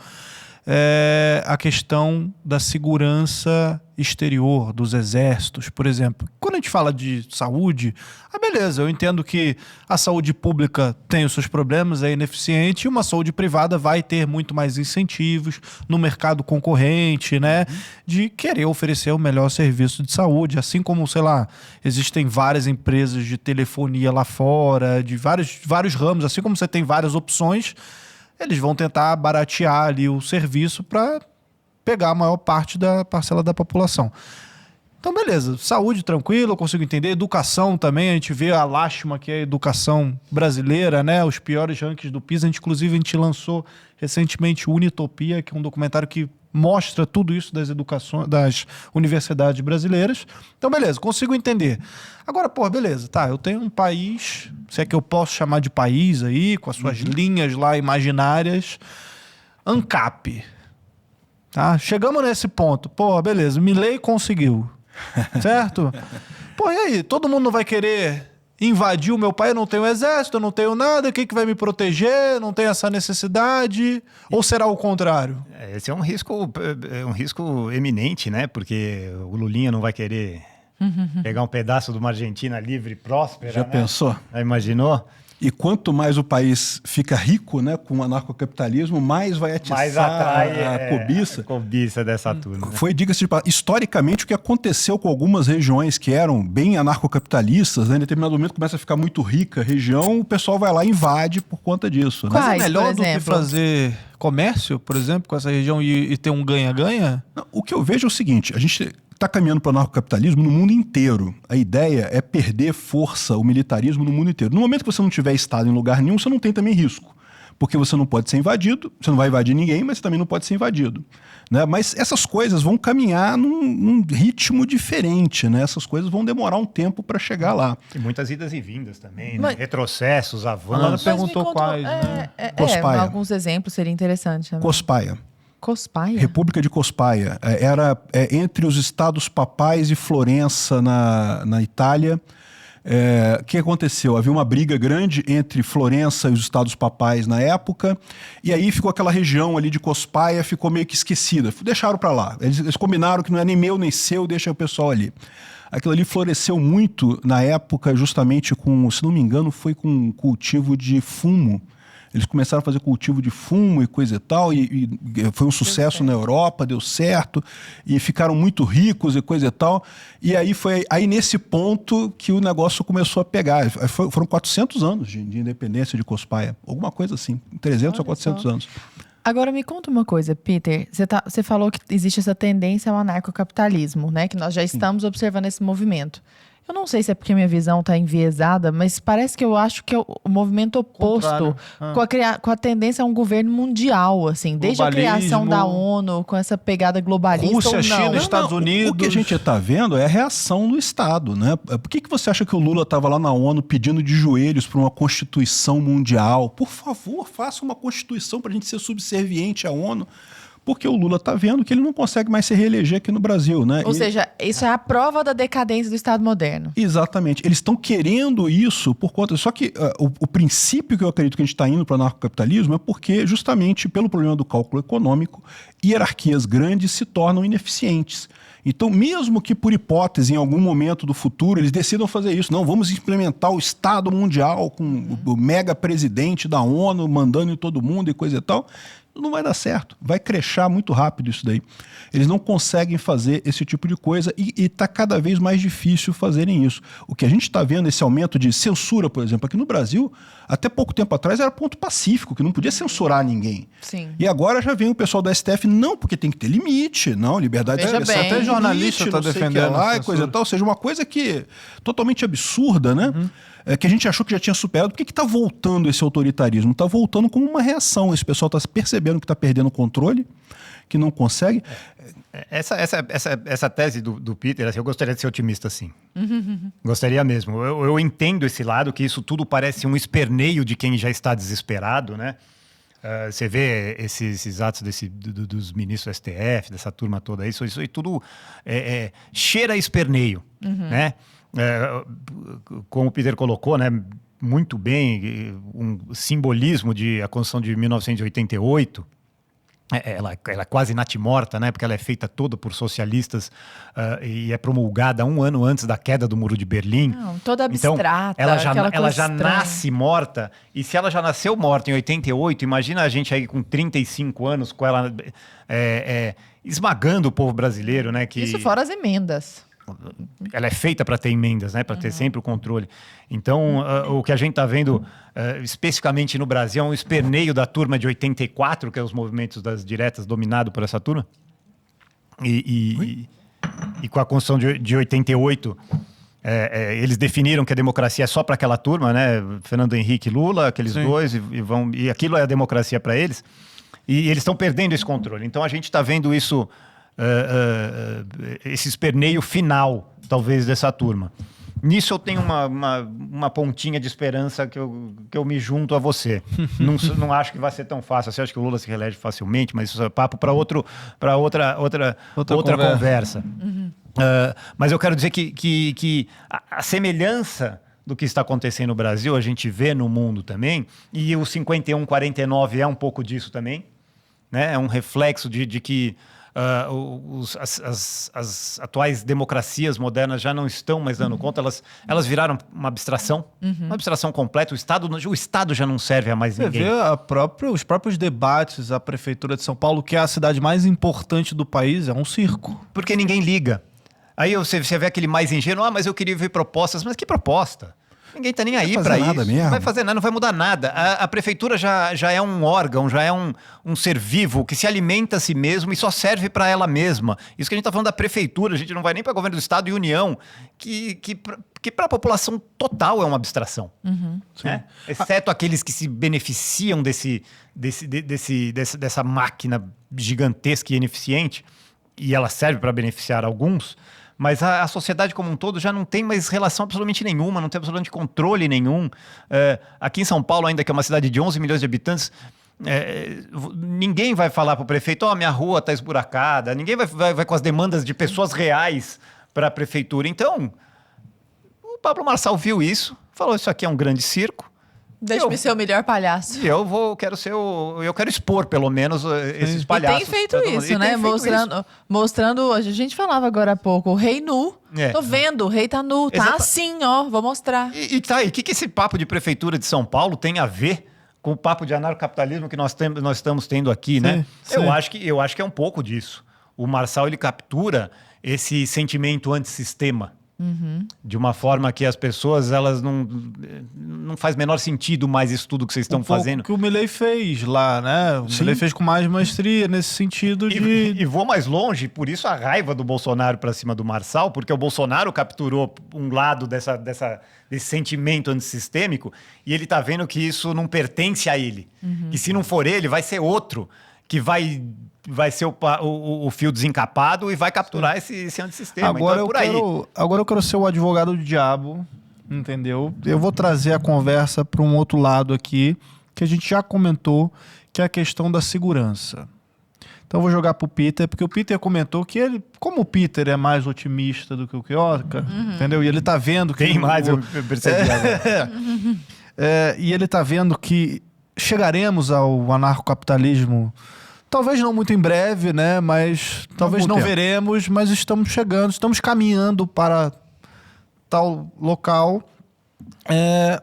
é a questão da segurança exterior, dos exércitos, por exemplo. Quando a gente fala de saúde, beleza, eu entendo que a saúde pública tem os seus problemas, é ineficiente, e uma saúde privada vai ter muito mais incentivos no mercado concorrente, né, de querer oferecer o melhor serviço de saúde, assim como, sei lá, existem várias empresas de telefonia lá fora, de vários ramos, assim como você tem várias opções, eles vão tentar baratear ali o serviço para pegar a maior parte da parcela da população. Então, beleza. Saúde, tranquilo, eu consigo entender. Educação também, a gente vê a lástima que é a educação brasileira, né? Os piores rankings do PISA. Inclusive, a gente lançou recentemente o Unitopia, que é um documentário que mostra tudo isso das universidades brasileiras. Então, beleza, consigo entender. Agora, beleza, tá, eu tenho um país, se é que eu posso chamar de país aí, com as suas linhas lá imaginárias, ANCAP. Tá? Chegamos nesse ponto. Beleza, Milei conseguiu. Certo? E aí? Todo mundo não vai querer invadir o meu país? Eu não tenho exército, eu não tenho nada. Quem que vai me proteger? Não tem essa necessidade? Ou será o contrário? Esse é um risco eminente, né? Porque o Lulinha não vai querer pegar um pedaço de uma Argentina livre e próspera. Já pensou? Já imaginou? E quanto mais o país fica rico, né, com o anarcocapitalismo, mais vai atiçar mais atrai a cobiça. A cobiça dessa turma. Né? Foi, diga-se de passagem, historicamente o que aconteceu com algumas regiões que eram bem anarcocapitalistas, né, em determinado momento começa a ficar muito rica a região, o pessoal vai lá e invade por conta disso. Né? Mas é melhor do que fazer comércio, por exemplo, com essa região e ter um ganha-ganha? O que eu vejo é o seguinte, a gente está caminhando para o anarcocapitalismo no mundo inteiro. A ideia é perder força, o militarismo no mundo inteiro. No momento que você não tiver Estado em lugar nenhum, você não tem também risco. Porque você não pode ser invadido, você não vai invadir ninguém, mas você também não pode ser invadido. Né? Mas essas coisas vão caminhar num ritmo diferente. Né? Essas coisas vão demorar um tempo para chegar lá. E muitas idas e vindas também, né? Retrocessos, avanços. Ela perguntou quais, né? Alguns exemplos seria interessante. Também. Cospaia. Cospaia? República de Cospaia. Era entre os estados papais e Florença, na Itália. O que aconteceu? Havia uma briga grande entre Florença e os estados papais na época, e aí ficou aquela região ali de Cospaia, ficou meio que esquecida. Deixaram para lá. Eles combinaram que não é nem meu nem seu, deixa o pessoal ali. Aquilo ali floresceu muito na época, justamente com, se não me engano, foi com cultivo de fumo. Eles começaram a fazer cultivo de fumo e coisa e tal, e foi um sucesso na Europa, deu certo, e ficaram muito ricos e coisa e tal. E aí foi nesse ponto que o negócio começou a pegar. Foram 400 anos de independência de Cospaia, alguma coisa assim, 300 a 400 anos. Agora me conta uma coisa, Peter. Você falou que existe essa tendência ao anarcocapitalismo, né? Que nós já estamos observando esse movimento. Eu não sei se é porque minha visão está enviesada, mas parece que eu acho que é o movimento oposto com a tendência a um governo mundial, assim, desde a criação da ONU, com essa pegada globalista. Rússia, China, Estados Unidos. O que a gente está vendo é a reação do Estado, né? Por que você acha que o Lula estava lá na ONU pedindo de joelhos para uma Constituição mundial? Por favor, faça uma Constituição para a gente ser subserviente à ONU. Porque o Lula está vendo que ele não consegue mais se reeleger aqui no Brasil, né? Ou seja, isso é a prova da decadência do Estado moderno. Exatamente. Eles estão querendo isso por conta... Só que o princípio que eu acredito que a gente está indo para o anarcocapitalismo é porque, justamente pelo problema do cálculo econômico, hierarquias grandes se tornam ineficientes. Então, mesmo que por hipótese, em algum momento do futuro, eles decidam fazer isso. Não, vamos implementar o Estado mundial com o mega presidente da ONU mandando em todo mundo e coisa e tal... Não vai dar certo. Vai crechar muito rápido isso daí. Eles não conseguem fazer esse tipo de coisa e está cada vez mais difícil fazerem isso. O que a gente está vendo, esse aumento de censura, por exemplo, aqui no Brasil, até pouco tempo atrás era ponto pacífico, que não podia censurar ninguém. Sim. E agora já vem o pessoal da STF, não, porque tem que ter limite, não, liberdade de expressão. Até jornalista está defendendo lá, e coisa e tal, ou seja, uma coisa que totalmente absurda, né? Que a gente achou que já tinha superado. Por que está voltando esse autoritarismo? Está voltando como uma reação. Esse pessoal está percebendo que está perdendo o controle, que não consegue. Essa tese do Peter, assim, eu gostaria de ser otimista, sim. Gostaria mesmo. Eu entendo esse lado, que isso tudo parece um esperneio de quem já está desesperado, né? Você vê esses atos dos ministros do STF, dessa turma toda, isso aí tudo cheira a esperneio, né? Como o Peter colocou, né, muito bem, um simbolismo a Constituição de 1988, ela é quase natimorta, né, porque ela é feita toda por socialistas e é promulgada um ano antes da queda do Muro de Berlim. Não, toda abstrata. Então, ela já nasce morta, e se ela já nasceu morta em 88, imagina a gente aí com 35 anos, com ela esmagando o povo brasileiro, né? Isso fora as emendas. Ela é feita para ter emendas, né? Para ter sempre o controle. Então, o que a gente está vendo, especificamente no Brasil, é um esperneio da turma de 84, que é os movimentos das diretas dominado por essa turma. E com a Constituição de 88, eles definiram que a democracia é só para aquela turma, né? Fernando Henrique e Lula, aqueles dois, e aquilo é a democracia para eles. E eles estão perdendo esse controle. Então, a gente está vendo isso... esse esperneio final, talvez, dessa turma. Nisso eu tenho uma pontinha de esperança que eu me junto a você. Não acho que vai ser tão fácil. Você acha que o Lula se reelege facilmente, mas isso é papo para outra conversa. Mas eu quero dizer que a semelhança do que está acontecendo no Brasil, a gente vê no mundo também, e o 51-49 é um pouco disso também, né? É um reflexo de que as atuais democracias modernas já não estão mais dando conta, elas viraram uma abstração, uma abstração completa. O Estado já não serve a mais ninguém. Você vê os próprios debates, a Prefeitura de São Paulo, que é a cidade mais importante do país, é um circo. Porque ninguém liga. Aí você vê aquele mais ingênuo, mas eu queria ver propostas. Mas que proposta? Ninguém está nem aí para isso. Mesmo. Não vai fazer nada, não vai mudar nada. A prefeitura já é um órgão, já é um ser vivo que se alimenta a si mesmo e só serve para ela mesma. Isso que a gente está falando da prefeitura, a gente não vai nem para o governo do Estado e União, que para a população total é uma abstração. Né? Exceto aqueles que se beneficiam dessa máquina gigantesca e ineficiente, e ela serve para beneficiar alguns. Mas a sociedade como um todo já não tem mais relação absolutamente nenhuma, não tem absolutamente controle nenhum. Aqui em São Paulo, ainda que é uma cidade de 11 milhões de habitantes, ninguém vai falar para o prefeito, minha rua está esburacada, ninguém vai com as demandas de pessoas reais para a prefeitura. Então, o Pablo Marçal viu isso, falou, isso aqui é um grande circo. Deixa-me ser o melhor palhaço. E eu quero expor, pelo menos, esses palhaços. E tem feito isso, né? Mostrando, a gente falava agora há pouco, o rei nu. Tô vendo, o rei tá nu, tá assim, ó, vou mostrar. E o que esse papo de prefeitura de São Paulo tem a ver com o papo de anarcocapitalismo que nós estamos tendo aqui, né? Eu acho que é um pouco disso. O Marçal, ele captura esse sentimento antissistema. De uma forma que as pessoas, elas não faz menor sentido mais isso tudo que vocês estão fazendo. O que o Milei fez lá, né? O Milei fez com mais maestria nesse sentido E vou mais longe, por isso a raiva do Bolsonaro para cima do Marçal, porque o Bolsonaro capturou um lado desse sentimento antissistêmico e ele tá vendo que isso não pertence a ele. Que se não for ele, vai ser outro que vai ser o fio desencapado e vai capturar esse antissistema. Agora, então é por aí. Agora eu quero ser o advogado do diabo, entendeu? Eu vou trazer a conversa para um outro lado aqui, que a gente já comentou, que é a questão da segurança. Então eu vou jogar pro Peter, porque o Peter comentou que ele, como o Peter é mais otimista do que o Quioca, entendeu? E ele tá vendo que... Tem mais, eu percebi agora. E ele tá vendo que chegaremos ao anarcocapitalismo, talvez não muito em breve, né? Mas talvez não veremos, mas estamos chegando, estamos caminhando para tal local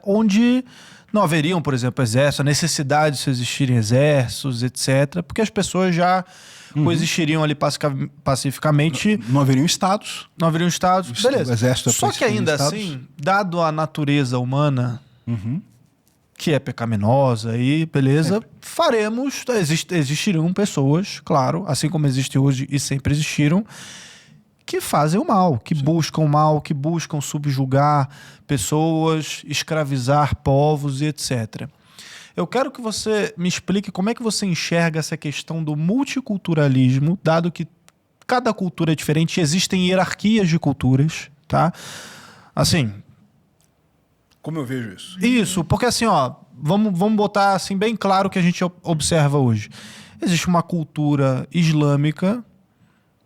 onde não haveriam, por exemplo, exércitos, a necessidade de se existirem exércitos, etc., porque as pessoas já coexistiriam ali pacificamente. Não haveriam estados. Não haveriam estados, beleza. O exército Só que ainda assim, dado a natureza humana, que é pecaminosa e beleza, faremos, existirão pessoas, claro, assim como existem hoje e sempre existiram, que fazem o mal, que buscam o mal, que buscam subjugar pessoas, escravizar povos e etc. Eu quero que você me explique como é que você enxerga essa questão do multiculturalismo, dado que cada cultura é diferente, existem hierarquias de culturas, tá? Assim... Como eu vejo isso? Isso, porque assim, ó, vamos botar assim bem claro o que a gente observa hoje. Existe uma cultura islâmica,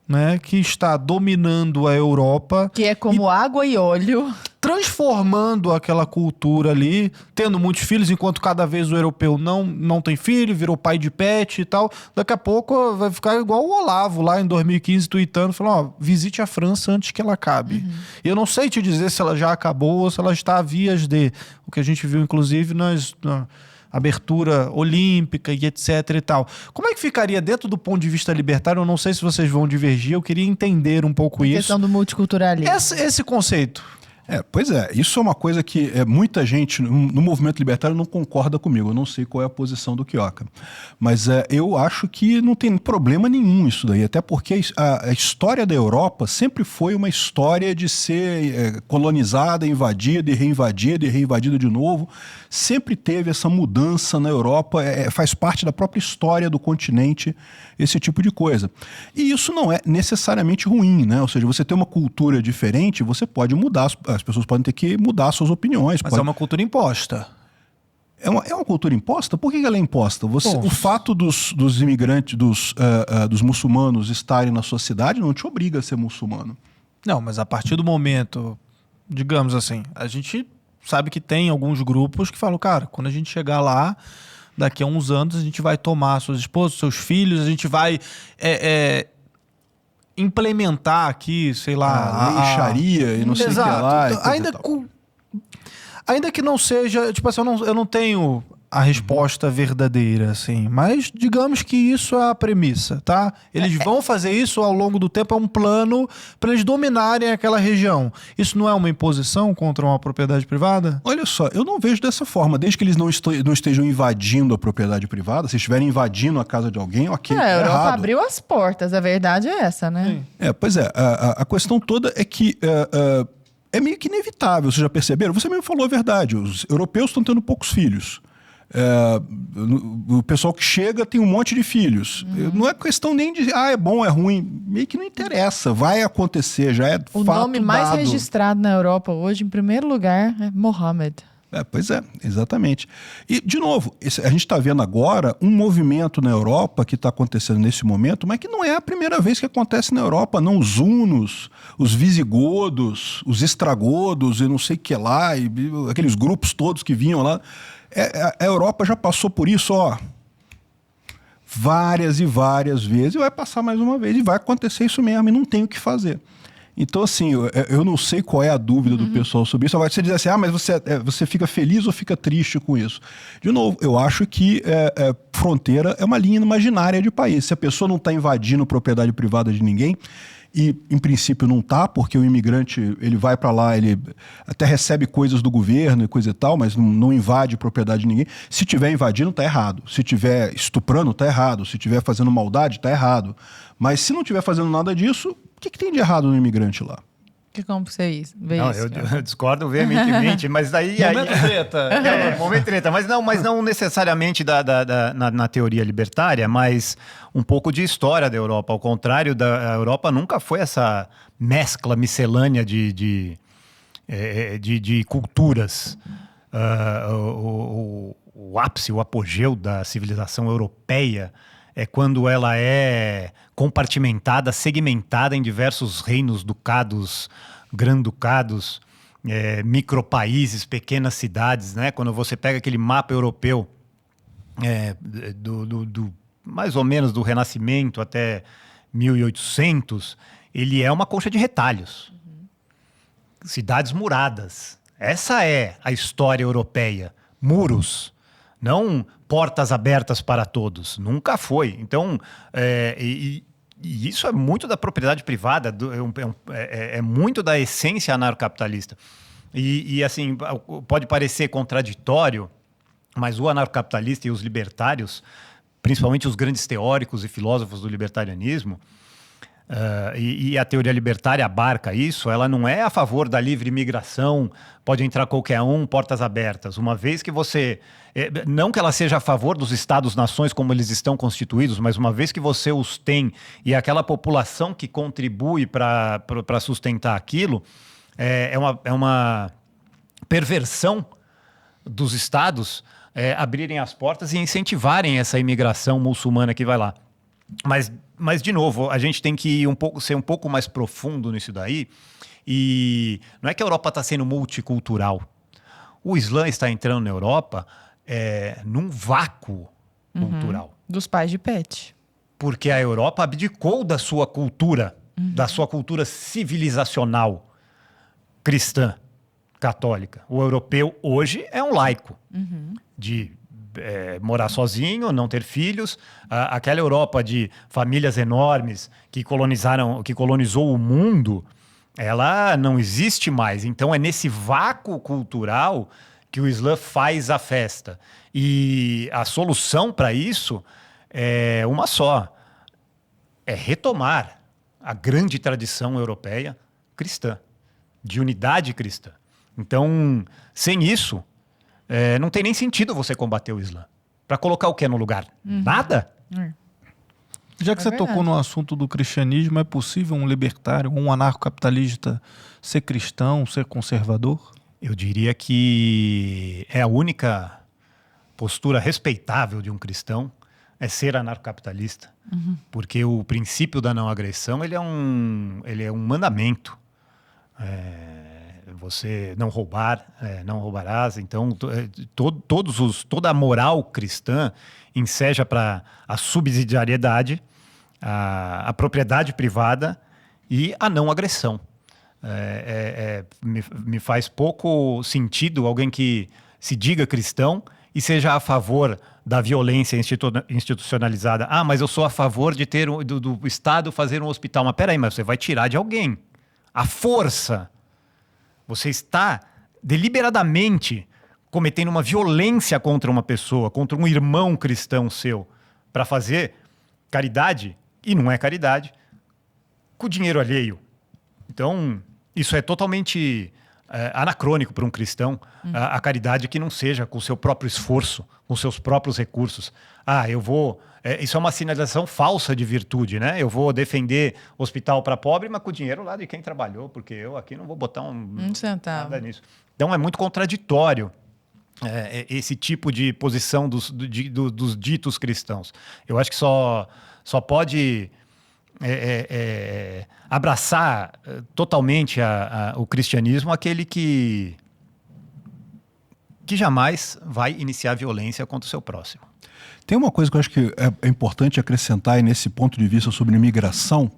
né, que está dominando a Europa. Que é como água e óleo. Transformando aquela cultura ali, tendo muitos filhos, enquanto cada vez o europeu não tem filho, virou pai de pet e tal. Daqui a pouco vai ficar igual o Olavo lá em 2015, tuitando, falando, ó, visite a França antes que ela acabe. E eu não sei te dizer se ela já acabou ou se ela está a vias de... O que a gente viu, inclusive, na abertura olímpica e etc e tal. Como é que ficaria dentro do ponto de vista libertário? Eu não sei se vocês vão divergir, eu queria entender um pouco isso. A questão do multiculturalismo. Esse conceito. Pois é, isso é uma coisa que muita gente no movimento libertário não concorda comigo. Eu não sei qual é a posição do Quioca. Mas eu acho que não tem problema nenhum isso daí. Até porque a história da Europa sempre foi uma história de ser colonizada, invadida e reinvadida de novo. Sempre teve essa mudança na Europa. Faz parte da própria história do continente esse tipo de coisa. E isso não é necessariamente ruim, né? Ou seja, você tem uma cultura diferente, você pode mudar, as pessoas podem ter que mudar suas opiniões. Mas é uma cultura imposta. É uma cultura imposta? Por que ela é imposta? O fato dos imigrantes, dos muçulmanos estarem na sua cidade não te obriga a ser muçulmano. Não, mas a partir do momento, digamos assim, a gente sabe que tem alguns grupos que falam, cara, quando a gente chegar lá, daqui a uns anos a gente vai tomar suas esposas, seus filhos, a gente vai implementar aqui, sei lá... A lei Sharia e não sei o que lá. Ainda que não seja... Tipo assim, eu não tenho a resposta verdadeira, assim. Mas digamos que isso é a premissa, tá? Eles vão fazer isso ao longo do tempo, é um plano para eles dominarem aquela região. Isso não é uma imposição contra uma propriedade privada? Olha só, eu não vejo dessa forma. Desde que eles não estejam invadindo a propriedade privada, se estiverem invadindo a casa de alguém, ok, a Europa errado. abriu as portas, a verdade é essa, né? Pois é, a questão toda é que... é meio que inevitável, vocês já perceberam? Você mesmo falou a verdade, os europeus estão tendo poucos filhos. O pessoal que chega tem um monte de filhos. Não é questão nem de é bom, é ruim. Meio que não interessa. Vai acontecer, já é o fato nome mais dado. Registrado na Europa hoje, em primeiro lugar, é Mohammed. Pois é, exatamente. E, de novo, a gente está vendo agora um movimento na Europa que está acontecendo nesse momento, mas que não é a primeira vez que acontece na Europa, não. Os hunos, os visigodos, os estragodos e não sei o que lá, e aqueles grupos todos que vinham lá. A Europa já passou por isso, várias e várias vezes, e vai passar mais uma vez, e vai acontecer isso mesmo, e não tem o que fazer. Então, assim, eu não sei qual é a dúvida do pessoal sobre isso. Agora, você diz assim, mas você fica feliz ou fica triste com isso? De novo, eu acho que fronteira é uma linha imaginária de país. Se a pessoa não está invadindo propriedade privada de ninguém, e em princípio não está, porque o imigrante ele vai para lá, ele até recebe coisas do governo e coisa e tal, mas não invade propriedade de ninguém. Se estiver invadindo, está errado. Se estiver estuprando, está errado. Se estiver fazendo maldade, está errado. Mas se não estiver fazendo nada disso, o que tem de errado no imigrante lá? Como você vê não, isso? Eu discordo veementemente, mas daí... Momento treta. Momento treta, mas não necessariamente na teoria libertária, mas um pouco de história da Europa. Ao contrário, a Europa nunca foi essa mescla miscelânea de culturas. O ápice, o apogeu da civilização europeia é quando ela é compartimentada, segmentada em diversos reinos, ducados, granducados, micropaíses, pequenas cidades, né? Quando você pega aquele mapa europeu mais ou menos do Renascimento até 1800, ele é uma concha de retalhos. Cidades muradas. Essa é a história europeia. muros, não portas abertas para todos. Nunca foi. Então, e isso é muito da propriedade privada, é muito da essência anarcocapitalista. E assim, pode parecer contraditório, mas o anarcocapitalista e os libertários, principalmente os grandes teóricos e filósofos do libertarianismo, e a teoria libertária abarca isso, ela não é a favor da livre imigração, pode entrar qualquer um, portas abertas. Uma vez que você... não que ela seja a favor dos Estados-nações como eles estão constituídos, mas uma vez que você os tem e aquela população que contribui para sustentar aquilo, é uma perversão dos Estados abrirem as portas e incentivarem essa imigração muçulmana que vai lá. Mas, de novo, a gente tem que ser um pouco mais profundo nisso daí. E não é que a Europa está sendo multicultural. O Islã está entrando na Europa num vácuo cultural. Dos pais de pet. Porque a Europa abdicou da sua cultura, da sua cultura civilizacional cristã, católica. O europeu hoje é um laico de morar sozinho, não ter filhos. Aquela Europa de famílias enormes que colonizou o mundo, ela não existe mais. Então é nesse vácuo cultural que o Islã faz a festa. E a solução para isso é uma só: é retomar a grande tradição europeia cristã, de unidade cristã. Então, sem isso, não tem nem sentido você combater o Islã. Para colocar o que no lugar? Nada? Já que você tocou no assunto do cristianismo, é possível um libertário, um anarcocapitalista ser cristão, ser conservador? Eu diria que é a única postura respeitável de um cristão é ser anarcocapitalista. Porque o princípio da não agressão ele é um mandamento. Você não roubar, não roubarás. Então, toda a moral cristã enseja para a subsidiariedade, a propriedade privada e a não agressão. Me faz pouco sentido alguém que se diga cristão e seja a favor da violência institucionalizada. Mas eu sou a favor de ter do Estado fazer um hospital. Mas peraí, mas você vai tirar de alguém. A força. Você está deliberadamente cometendo uma violência contra uma pessoa, contra um irmão cristão seu, para fazer caridade, e não é caridade, com dinheiro alheio. Então, isso é totalmente anacrônico para um cristão, a caridade que não seja com o seu próprio esforço, com seus próprios recursos. Isso é uma sinalização falsa de virtude, né? Eu vou defender hospital para pobre, mas com o dinheiro lá de quem trabalhou, porque eu aqui não vou botar um centavo nada nisso. Então é muito contraditório esse tipo de posição dos ditos cristãos. Eu acho que só pode abraçar totalmente o cristianismo aquele que jamais vai iniciar violência contra o seu próximo. Tem uma coisa que eu acho que é importante acrescentar nesse ponto de vista sobre imigração,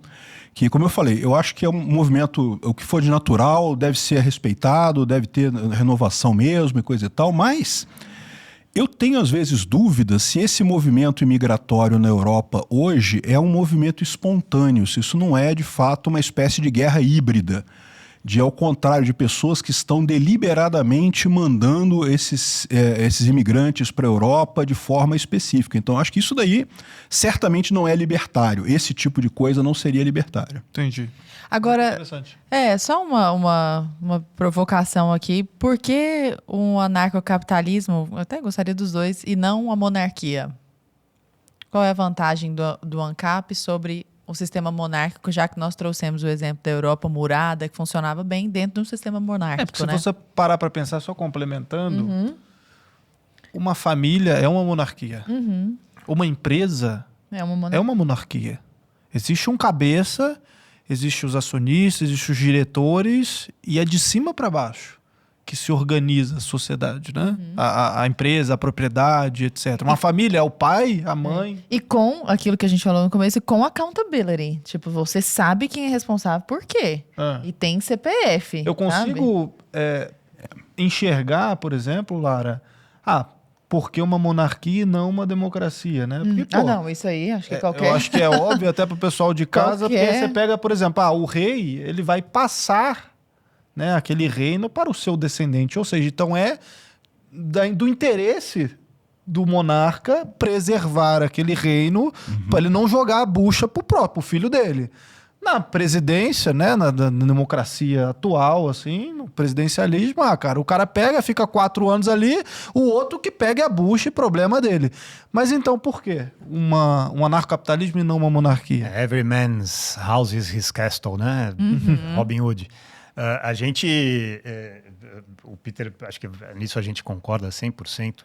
que, como eu falei, eu acho que é um movimento, o que for de natural deve ser respeitado, deve ter renovação mesmo e coisa e tal, mas eu tenho às vezes dúvidas se esse movimento imigratório na Europa hoje é um movimento espontâneo, se isso não é de fato uma espécie de guerra híbrida, ao contrário, de pessoas que estão deliberadamente mandando esses imigrantes para a Europa de forma específica. Então, acho que isso daí certamente não é libertário. Esse tipo de coisa não seria libertário. Entendi. Agora, só uma provocação aqui. Por que um anarcocapitalismo, eu até gostaria dos dois, e não a monarquia? Qual é a vantagem do ANCAP sobre o sistema monárquico, já que nós trouxemos o exemplo da Europa murada, que funcionava bem dentro de um sistema monárquico, porque se você parar para pensar, só complementando, uma família é uma monarquia. Uma empresa é uma monarquia. Existe um cabeça, existem os acionistas, existem os diretores, e é de cima para baixo que se organiza a sociedade, né? A empresa, a propriedade, etc. Uma família é o pai, a mãe. E com aquilo que a gente falou no começo, com accountability. Tipo, você sabe quem é responsável por quê. E tem CPF. Eu consigo enxergar, por exemplo, Lara, Porque uma monarquia e não uma democracia, né? Porque, pô, não, isso aí, acho que qualquer... Eu acho que é óbvio até pro pessoal de casa, porque você pega, por exemplo, o rei, ele vai passar, né, aquele reino para o seu descendente, ou seja, então do interesse do monarca preservar aquele reino para ele não jogar a bucha pro próprio filho dele. Na presidência, né, na democracia atual, assim, no presidencialismo, cara, o cara pega, fica 4 anos ali, o outro que pega a bucha e problema dele. Mas então por quê? Um anarcocapitalismo e não uma monarquia? Every man's house is his castle, né? Robin Hood. A gente, o Peter, acho que nisso a gente concorda 100%.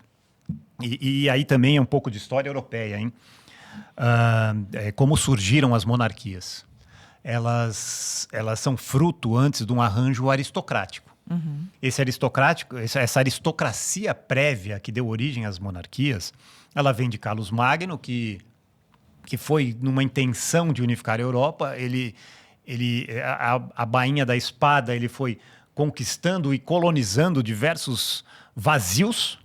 E aí também é um pouco de história europeia, hein? Como surgiram as monarquias. Elas são fruto antes de um arranjo aristocrático. Essa aristocracia prévia que deu origem às monarquias, ela vem de Carlos Magno, que foi numa intenção de unificar a Europa. A bainha da espada, ele foi conquistando e colonizando diversos vazios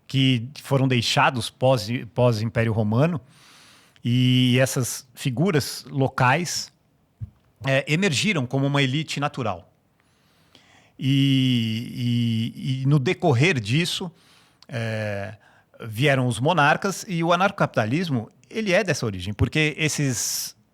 que foram deixados pós-Império Romano. E essas figuras locais emergiram como uma elite natural. E no decorrer disso, vieram os monarcas, e o anarcocapitalismo, ele é dessa origem, porque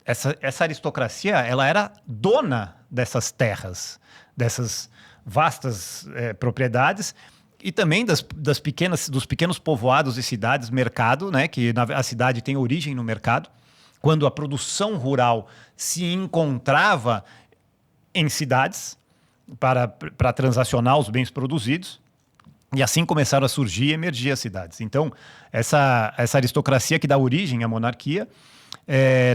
essa aristocracia, ela era dona dessas terras, dessas vastas propriedades, e também dos pequenos povoados e cidades, mercado, né, que a cidade tem origem no mercado, quando a produção rural se encontrava em cidades para transacionar os bens produzidos, e assim começaram a surgir e emergir as cidades. Então, essa aristocracia que dá origem à monarquia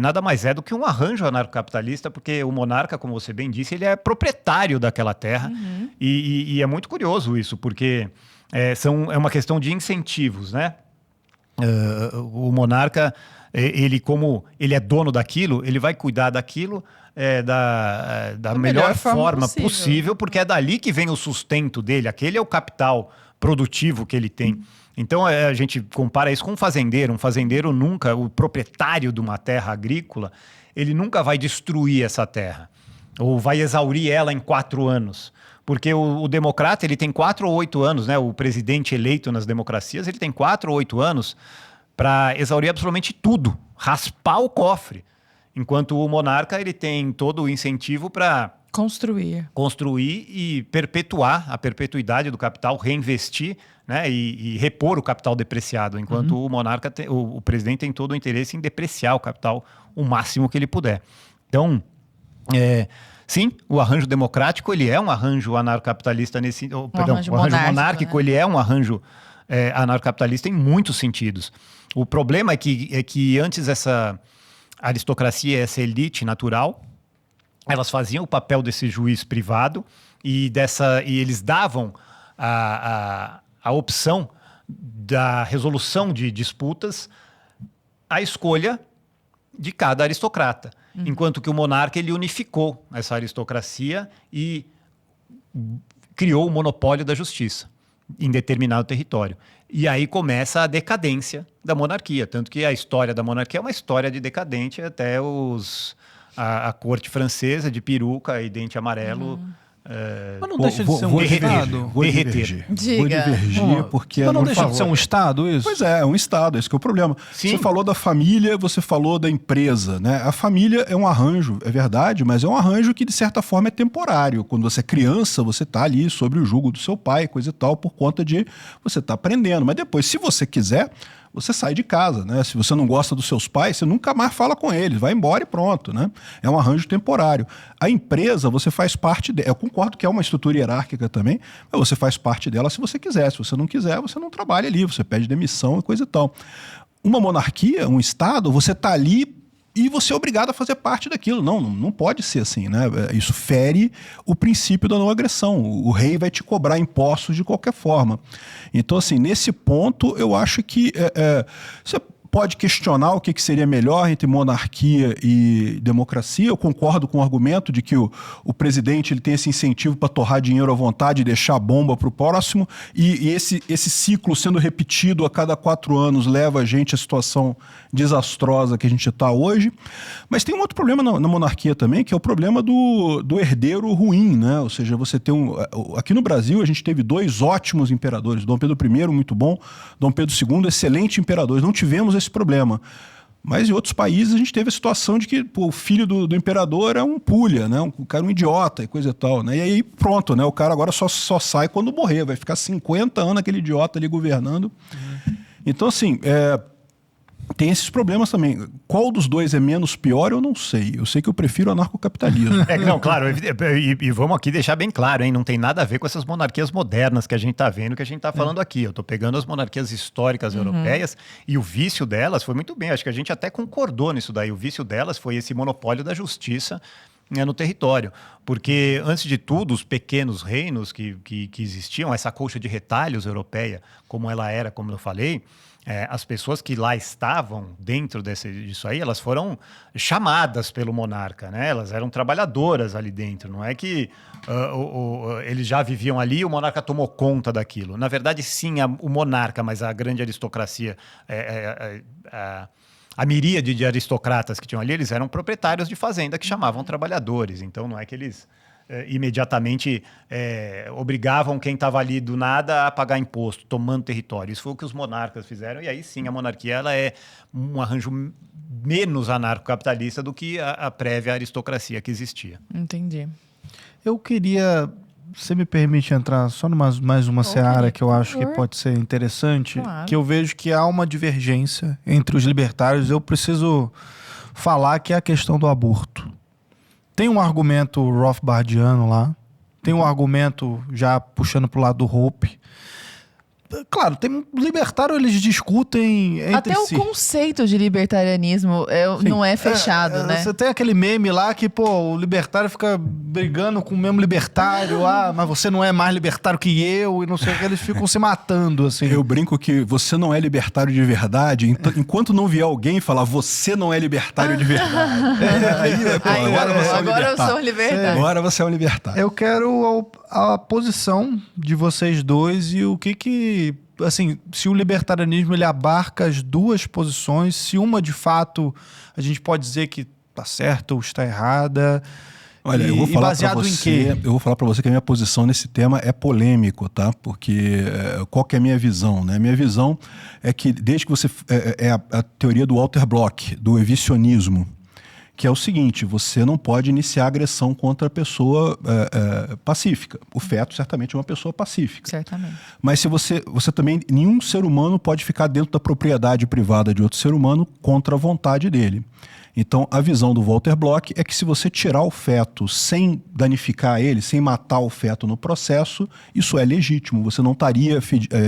nada mais é do que um arranjo anarcocapitalista, porque o monarca, como você bem disse, ele é proprietário daquela terra, e é muito curioso isso, porque é uma questão de incentivos, né? O monarca, como ele é dono daquilo, ele vai cuidar daquilo da melhor forma possível, porque é dali que vem o sustento dele, aquele é o capital produtivo que ele tem. Então a gente compara isso com um fazendeiro. Um fazendeiro nunca, o proprietário de uma terra agrícola, ele nunca vai destruir essa terra, ou vai exaurir ela em 4 anos. Porque o democrata, ele tem 4 ou 8 anos, né? O presidente eleito nas democracias, ele tem 4 ou 8 anos para exaurir absolutamente tudo, raspar o cofre. Enquanto o monarca, ele tem todo o incentivo para construir e perpetuar a perpetuidade do capital, reinvestir, né, e repor o capital depreciado, enquanto o monarca, o presidente tem todo o interesse em depreciar o capital o máximo que ele puder. Então, sim, o arranjo democrático, ele é um arranjo anarcocapitalista o arranjo monárquico, né? Ele é um arranjo anarcocapitalista em muitos sentidos. O problema é que antes essa aristocracia, essa elite natural, elas faziam o papel desse juiz privado e eles davam a opção da resolução de disputas à escolha de cada aristocrata. Enquanto que o monarca, ele unificou essa aristocracia e criou o monopólio da justiça em determinado território. E aí começa a decadência da monarquia. Tanto que a história da monarquia é uma história de decadente até a corte francesa de peruca e dente amarelo. Mas não deixa de ser um Estado? Vou divergir, porque... Mas não deixa de ser um Estado isso? Pois é um Estado, esse que é o problema. Sim. Você falou da família, você falou da empresa, né? A família é um arranjo, é verdade, mas é um arranjo que de certa forma é temporário. Quando você é criança, você está ali sobre o jugo do seu pai, coisa e tal, por conta de você estar aprendendo. Mas depois, se você quiser, você sai de casa, né? Se você não gosta dos seus pais, você nunca mais fala com eles, vai embora e pronto, né? É um arranjo temporário. A empresa, você faz parte dela. Eu concordo que é uma estrutura hierárquica também, mas você faz parte dela se você quiser. Se você não quiser, você não trabalha ali, você pede demissão e coisa e tal. Uma monarquia, um Estado, você está ali e você é obrigado a fazer parte daquilo. Não pode ser assim, né? Isso fere o princípio da não agressão. O rei vai te cobrar impostos de qualquer forma. Então, assim, nesse ponto, eu acho que pode questionar o que seria melhor entre monarquia e democracia. Eu concordo com o argumento de que o presidente ele tem esse incentivo para torrar dinheiro à vontade e deixar a bomba para o próximo, e esse ciclo sendo repetido a cada 4 anos leva a gente à situação desastrosa que a gente está hoje. Mas tem um outro problema na monarquia também, que é o problema do herdeiro ruim, né? Ou seja, você tem aqui no Brasil a gente teve 2 ótimos imperadores, Dom Pedro I, muito bom, Dom Pedro II, excelente imperador. Não tivemos esse problema. Mas em outros países a gente teve a situação de que o filho do imperador é um pulha, né? Um cara um idiota e coisa e tal, né? E aí pronto, né? O cara agora só sai quando morrer, vai ficar 50 anos aquele idiota ali governando. Então, assim, tem esses problemas também. Qual dos dois é menos pior, eu não sei. Eu sei que eu prefiro o anarcocapitalismo. Não, claro. E vamos aqui deixar bem claro, hein? Não tem nada a ver com essas monarquias modernas que a gente está vendo, que a gente está falando aqui. Eu estou pegando as monarquias históricas europeias e o vício delas foi muito bem. Acho que a gente até concordou nisso daí. O vício delas foi esse monopólio da justiça, né, no território. Porque, antes de tudo, os pequenos reinos que existiam, essa colcha de retalhos europeia, como ela era, como eu falei, as pessoas que lá estavam dentro disso aí, elas foram chamadas pelo monarca, né? Elas eram trabalhadoras ali dentro. Não é que eles já viviam ali e o monarca tomou conta daquilo. Na verdade, sim, o monarca, mas a grande aristocracia, a miríade de aristocratas que tinham ali, eles eram proprietários de fazenda que chamavam trabalhadores. Então, não é que eles imediatamente obrigavam quem estava ali do nada a pagar imposto, tomando território. Isso foi o que os monarcas fizeram, e aí sim a monarquia ela é um arranjo menos anarcocapitalista do que a prévia aristocracia que existia. Entendi. Eu queria, você me permite entrar só mais uma seara que eu acho que pode ser interessante, Claro. que eu vejo que há uma divergência entre os libertários. Eu preciso falar que é a questão do aborto. Tem um argumento Rothbardiano lá, tem um argumento já puxando pro lado do Hope. Claro, tem libertário, eles discutem entre Até si. o conceito de libertarianismo não é fechado, né? Você tem aquele meme lá que, o libertário fica brigando com o mesmo libertário. Mas você não é mais libertário que eu, e não sei o que. Eles ficam se matando, assim. Eu brinco que você não é libertário de verdade, enquanto não vier alguém falar você não é libertário de verdade. Agora eu sou um libertário. Agora você é um libertário. Eu quero a posição de vocês dois e o que assim, se o libertarianismo ele abarca as duas posições, se uma de fato a gente pode dizer que está certa ou está errada. Olha, eu vou falar baseado em quê? Eu vou falar para você que a minha posição nesse tema é polêmico, tá? Porque qual que é a minha visão, né? Minha visão é que desde que você a teoria do Walter Block, do evicionismo, que é o seguinte: você não pode iniciar agressão contra a pessoa pacífica. O feto certamente é uma pessoa pacífica. Certamente. Mas se você também, nenhum ser humano pode ficar dentro da propriedade privada de outro ser humano contra a vontade dele. Então, a visão do Walter Block é que se você tirar o feto sem danificar ele, sem matar o feto no processo, isso é legítimo. Você não estaria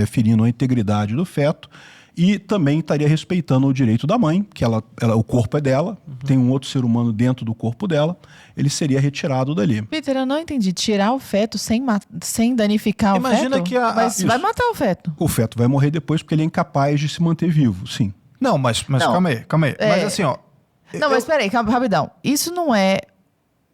ferindo a integridade do feto e também estaria respeitando o direito da mãe, que o corpo é dela, tem um outro ser humano dentro do corpo dela, ele seria retirado dali. Peter, eu não entendi. Tirar o feto sem danificar Imagina o feto? que Mas vai matar o feto. O feto vai morrer depois porque ele é incapaz de se manter vivo, sim. Não, mas Não. calma aí. Mas assim, Não, mas peraí, rapidão. Isso não é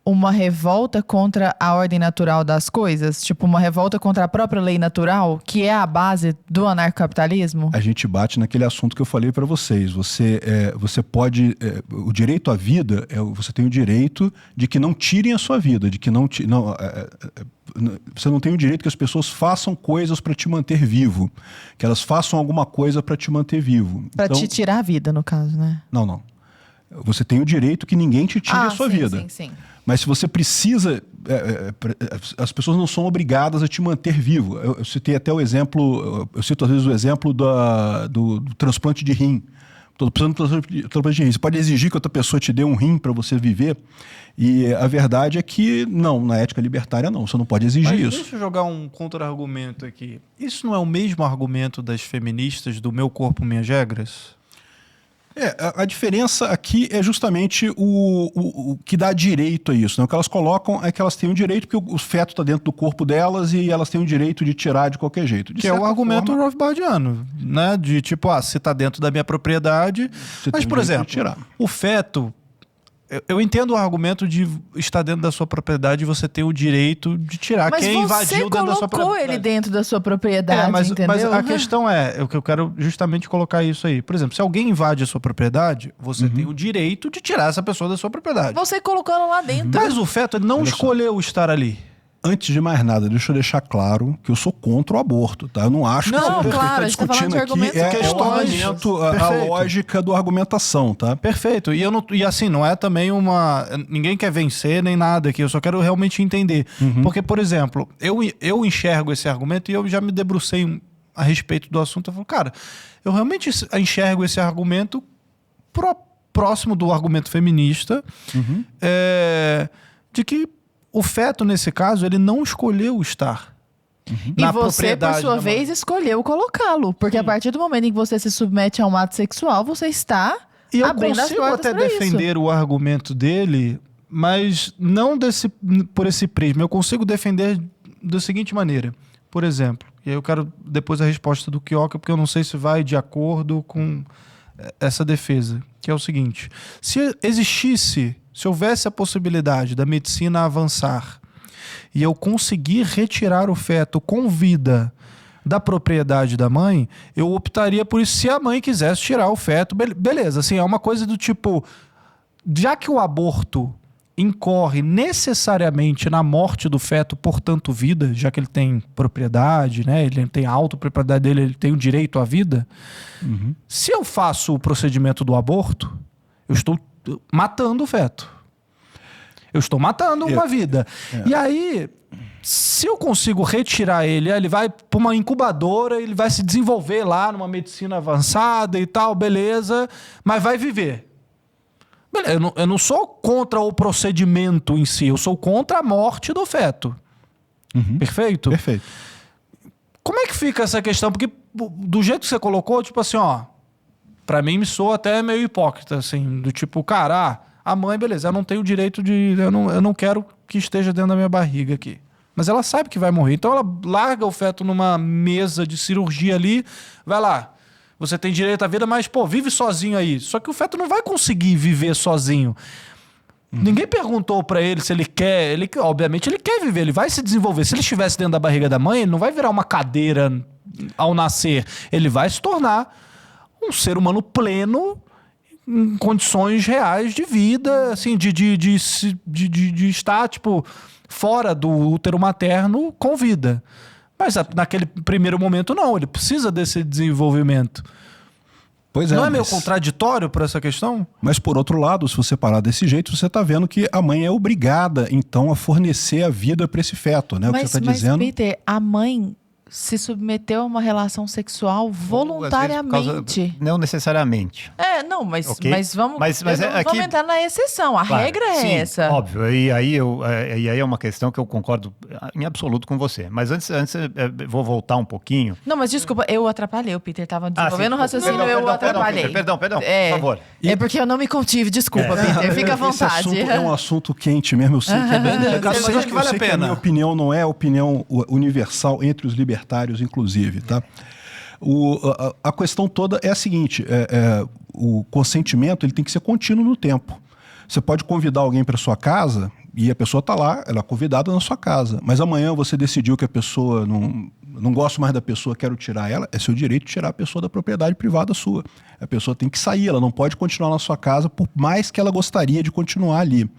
uma revolta contra a ordem natural das coisas? Tipo, uma revolta contra a própria lei natural, que é a base do anarcocapitalismo? A gente bate naquele assunto que eu falei para vocês. Você pode... o direito à vida, você tem o direito de que não tirem a sua vida, de que você não tem o direito que as pessoas façam coisas para te manter vivo, que elas façam alguma coisa para te manter vivo. Pra te tirar a vida, no caso, né? Não. Você tem o direito que ninguém te tire a sua vida. Sim. Mas se você precisa... as pessoas não são obrigadas a te manter vivo. Eu citei até o exemplo... Eu cito às vezes o exemplo do transplante de rim. Estou precisando de transplante de rim. Você pode exigir que outra pessoa te dê um rim para você viver. E a verdade é que não, na ética libertária não. Você não pode exigir isso. Deixa eu jogar um contra-argumento aqui. Isso não é o mesmo argumento das feministas do Meu Corpo, Minhas Regras? A diferença aqui é justamente o que dá direito a isso. Né? O que elas colocam é que elas têm o direito, porque o feto está dentro do corpo delas e elas têm o direito de tirar de qualquer jeito. Que é o argumento rothbardiano, né? De tipo, se está dentro da minha propriedade. Mas, por exemplo, o feto... Eu entendo o argumento de estar dentro da sua propriedade e você ter o direito de tirar quem invadiu dentro da sua propriedade. Mas você colocou ele dentro da sua propriedade, entendeu? Mas a questão é que eu quero justamente colocar isso aí. Por exemplo, se alguém invade a sua propriedade, você tem o direito de tirar essa pessoa da sua propriedade. Você colocou ela lá dentro. Mas o feto não escolheu estar ali. Antes de mais nada, deixa eu deixar claro que eu sou contra o aborto, tá? Eu não acho que o que está discutindo aqui a lógica da argumentação, tá? Perfeito. E assim, não é também ninguém quer vencer nem nada aqui, eu só quero realmente entender. Porque, por exemplo, eu enxergo esse argumento e eu já me debrucei a respeito do assunto. Eu falo, cara, eu realmente enxergo esse argumento próximo do argumento feminista, de que o feto, nesse caso, ele não escolheu estar. E você, por sua vez, escolheu colocá-lo. Porque a partir do momento em que você se submete a um ato sexual, você está abrindo as portas para isso. E eu consigo até defender o argumento dele, mas não por esse prisma. Eu consigo defender da seguinte maneira. Por exemplo, e aí eu quero depois a resposta do Kioka, porque eu não sei se vai de acordo com essa defesa. Que é o seguinte. Se houvesse a possibilidade da medicina avançar e eu conseguir retirar o feto com vida da propriedade da mãe, eu optaria por isso se a mãe quisesse tirar o feto. Beleza, assim, é uma coisa do tipo... Já que o aborto incorre necessariamente na morte do feto, portanto vida, já que ele tem propriedade, né? Ele tem a autopropriedade dele, ele tem o direito à vida. Se eu faço o procedimento do aborto, eu estou matando o feto. Eu estou matando uma vida. E aí, se eu consigo retirar ele vai para uma incubadora, ele vai se desenvolver lá numa medicina avançada e tal, beleza, mas vai viver. Eu não sou contra o procedimento em si, eu sou contra a morte do feto. Perfeito? Perfeito. Como é que fica essa questão? Porque do jeito que você colocou, tipo assim, pra mim me soa até meio hipócrita, assim, do tipo, cara, a mãe, beleza, ela não tem o direito de... Eu não quero que esteja dentro da minha barriga aqui. Mas ela sabe que vai morrer. Então ela larga o feto numa mesa de cirurgia ali, vai lá, você tem direito à vida, mas, vive sozinho aí. Só que o feto não vai conseguir viver sozinho. Ninguém perguntou pra ele se ele quer... Obviamente ele quer viver, ele vai se desenvolver. Se ele estivesse dentro da barriga da mãe, ele não vai virar uma cadeira ao nascer. Ele vai se tornar um ser humano pleno em condições reais de vida, assim, de estar, tipo, fora do útero materno com vida. Mas naquele primeiro momento, não. Ele precisa desse desenvolvimento. Pois é, não é meio contraditório por essa questão? Mas, por outro lado, se você parar desse jeito, você está vendo que a mãe é obrigada, então, a fornecer a vida para esse feto, né? O que você está dizendo... Mas, Peter, a mãe se submeteu a uma relação sexual voluntariamente. Não necessariamente. Não, mas vamos, aqui, vamos entrar na exceção. A regra é essa. Óbvio. E aí é uma questão que eu concordo em absoluto com você. Mas antes vou voltar um pouquinho. Não, mas desculpa, eu atrapalhei. O Peter estava desenvolvendo o raciocínio, eu atrapalhei. Perdão, por favor. É porque eu não me contive, desculpa, Peter. Fica à vontade. Esse assunto é um assunto quente mesmo, eu sei que é bem delicado, mas acho que vale a pena. A minha opinião não é a opinião universal entre os libertários, inclusive, tá? A questão toda é a seguinte, o consentimento ele tem que ser contínuo no tempo. Você pode convidar alguém para sua casa e a pessoa está lá, ela é convidada na sua casa, mas amanhã você decidiu que a pessoa não gosto mais da pessoa, quero tirar ela, é seu direito de tirar a pessoa da propriedade privada sua. A pessoa tem que sair, ela não pode continuar na sua casa por mais que ela gostaria de continuar ali.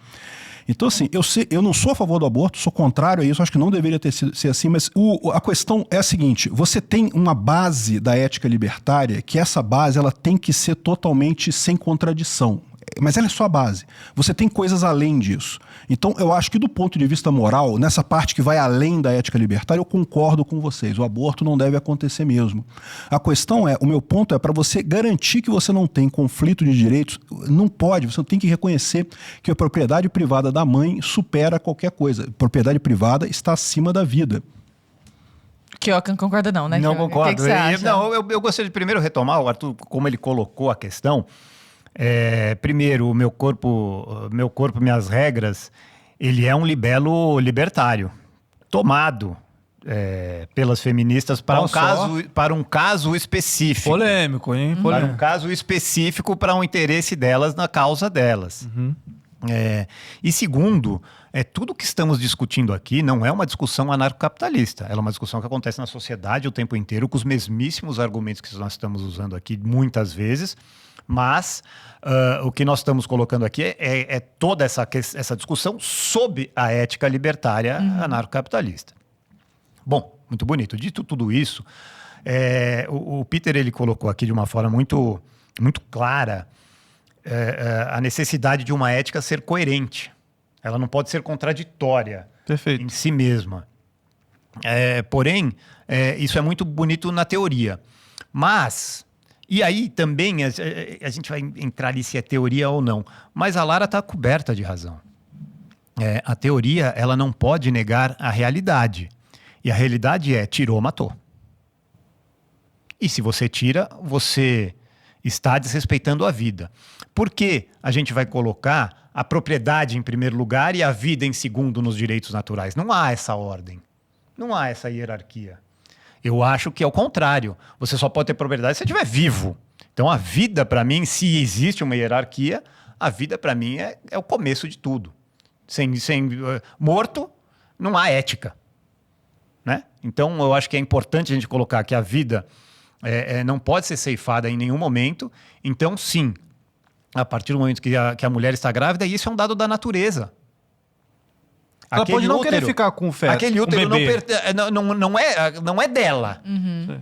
Então, assim, eu não sou a favor do aborto, sou contrário a isso, acho que não deveria ser assim, mas a questão é a seguinte, você tem uma base da ética libertária, que essa base ela tem que ser totalmente sem contradição, mas ela é só a base. Você tem coisas além disso. Então, eu acho que do ponto de vista moral, nessa parte que vai além da ética libertária, eu concordo com vocês. O aborto não deve acontecer mesmo. A questão o meu ponto é para você garantir que você não tem conflito de direitos, não pode, você tem que reconhecer que a propriedade privada da mãe supera qualquer coisa. A propriedade privada está acima da vida. Kioka não concorda não, né? Não concordo. O que você acha? Eu gostaria de primeiro retomar, o Arthur, como ele colocou a questão. Primeiro, o meu corpo, minhas regras, ele é um libelo libertário, tomado pelas feministas para um caso específico. Polêmico, hein? Para um caso específico, para um interesse delas na causa delas. Uhum. E segundo, tudo que estamos discutindo aqui não é uma discussão anarcocapitalista. Ela é uma discussão que acontece na sociedade o tempo inteiro, com os mesmíssimos argumentos que nós estamos usando aqui muitas vezes. Mas o que nós estamos colocando aqui é toda essa discussão sob a ética libertária anarcocapitalista. Bom, muito bonito. Dito tudo isso, o Peter ele colocou aqui de uma forma muito, muito clara a necessidade de uma ética ser coerente. Ela não pode ser contraditória em si mesma. Porém, isso é muito bonito na teoria. Mas... E aí também, a gente vai entrar ali se é teoria ou não, mas a Lara está coberta de razão. A teoria, ela não pode negar a realidade. E a realidade tirou, matou. E se você tira, você está desrespeitando a vida. Por que a gente vai colocar a propriedade em primeiro lugar e a vida em segundo nos direitos naturais? Não há essa ordem, não há essa hierarquia. Eu acho que é o contrário. Você só pode ter propriedade se você estiver vivo. Então, a vida, para mim, se existe uma hierarquia, a vida, para mim, é o começo de tudo. Sem morto, não há ética. Né? Então, eu acho que é importante a gente colocar que a vida não pode ser ceifada em nenhum momento. Então, sim, a partir do momento que a mulher está grávida, isso é um dado da natureza. Ela pode não querer ficar com o feto. Aquele útero não é dela. Uhum.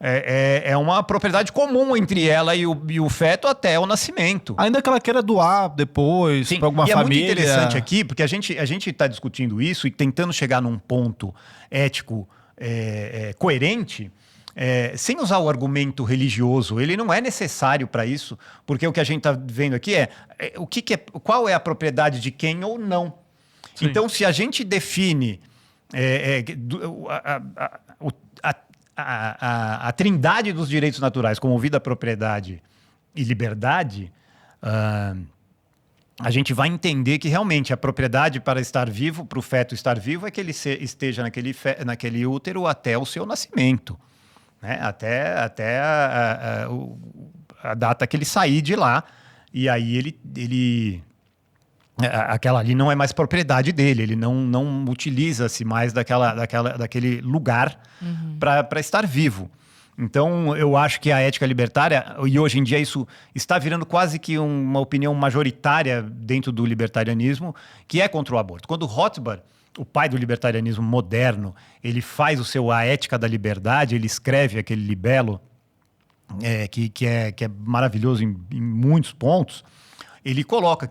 É uma propriedade comum entre ela e o feto até o nascimento. Ainda que ela queira doar depois para alguma família. É muito interessante aqui, porque a gente está discutindo isso e tentando chegar num ponto ético coerente, sem usar o argumento religioso. Ele não é necessário para isso, porque o que a gente está vendo aqui qual é a propriedade de quem ou não. Sim. Então, se a gente define a trindade dos direitos naturais como vida, propriedade e liberdade, a gente vai entender que realmente a propriedade para estar vivo, para o feto estar vivo, é que ele esteja naquele útero até o seu nascimento, né? Até a data que ele sair de lá, e aí ele aquela ali não é mais propriedade dele, ele não utiliza-se mais daquele lugar para estar vivo. Então, eu acho que a ética libertária, e hoje em dia isso está virando quase que uma opinião majoritária dentro do libertarianismo, que é contra o aborto. Quando Rothbard, o pai do libertarianismo moderno, ele faz a ética da liberdade, ele escreve aquele libelo, que é maravilhoso em muitos pontos. Ele coloca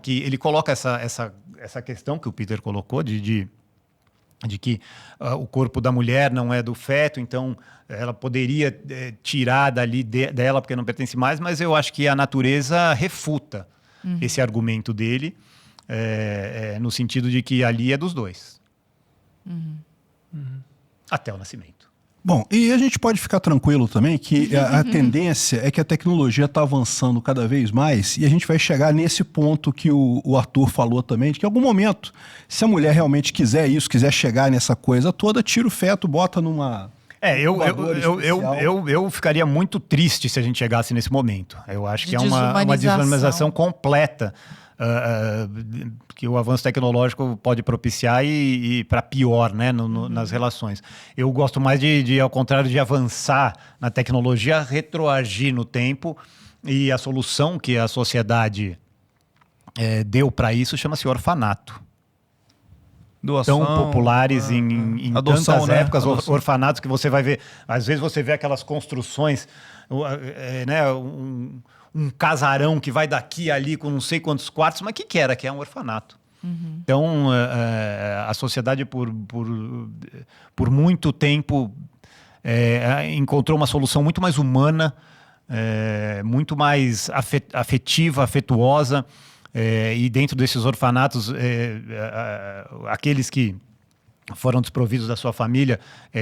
essa questão que o Peter colocou de que o corpo da mulher não é do feto, então ela poderia tirar dela porque não pertence mais, mas eu acho que a natureza refuta esse argumento dele, no sentido de que ali é dos dois. Até o nascimento. Bom, e a gente pode ficar tranquilo também que a tendência é que a tecnologia está avançando cada vez mais e a gente vai chegar nesse ponto que o Arthur falou também, de que em algum momento, se a mulher realmente quiser isso, quiser chegar nessa coisa toda, tira o feto, bota numa... Eu ficaria muito triste se a gente chegasse nesse momento. Eu acho que é uma desumanização completa que o avanço tecnológico pode propiciar e para pior, né, nas relações. Eu gosto mais ao contrário de avançar na tecnologia, retroagir no tempo, e a solução que a sociedade deu para isso chama-se orfanato. Doação, tão populares em adoção, tantas épocas, adoção. Orfanatos que você vai ver. Às vezes você vê aquelas construções, né, um casarão que vai daqui a ali com não sei quantos quartos, mas o que era? Que é um orfanato. Então, a sociedade por muito tempo encontrou uma solução muito mais humana, muito mais afetiva, afetuosa, e dentro desses orfanatos, aqueles que foram desprovidos da sua família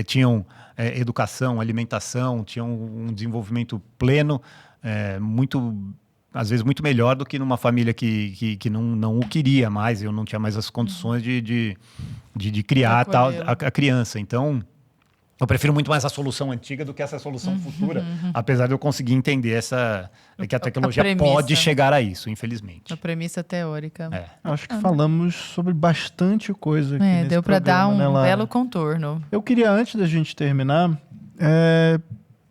tinham educação, alimentação, tinham um desenvolvimento pleno, muito às vezes, muito melhor do que numa família que não o queria mais, eu não tinha mais as condições de criar a criança. Então, eu prefiro muito mais a solução antiga do que essa solução futura, apesar de eu conseguir entender que a tecnologia pode chegar a isso, infelizmente. A premissa teórica. Acho que falamos sobre bastante coisa aqui nesse deu para dar um né, belo contorno. Eu queria, antes da gente terminar,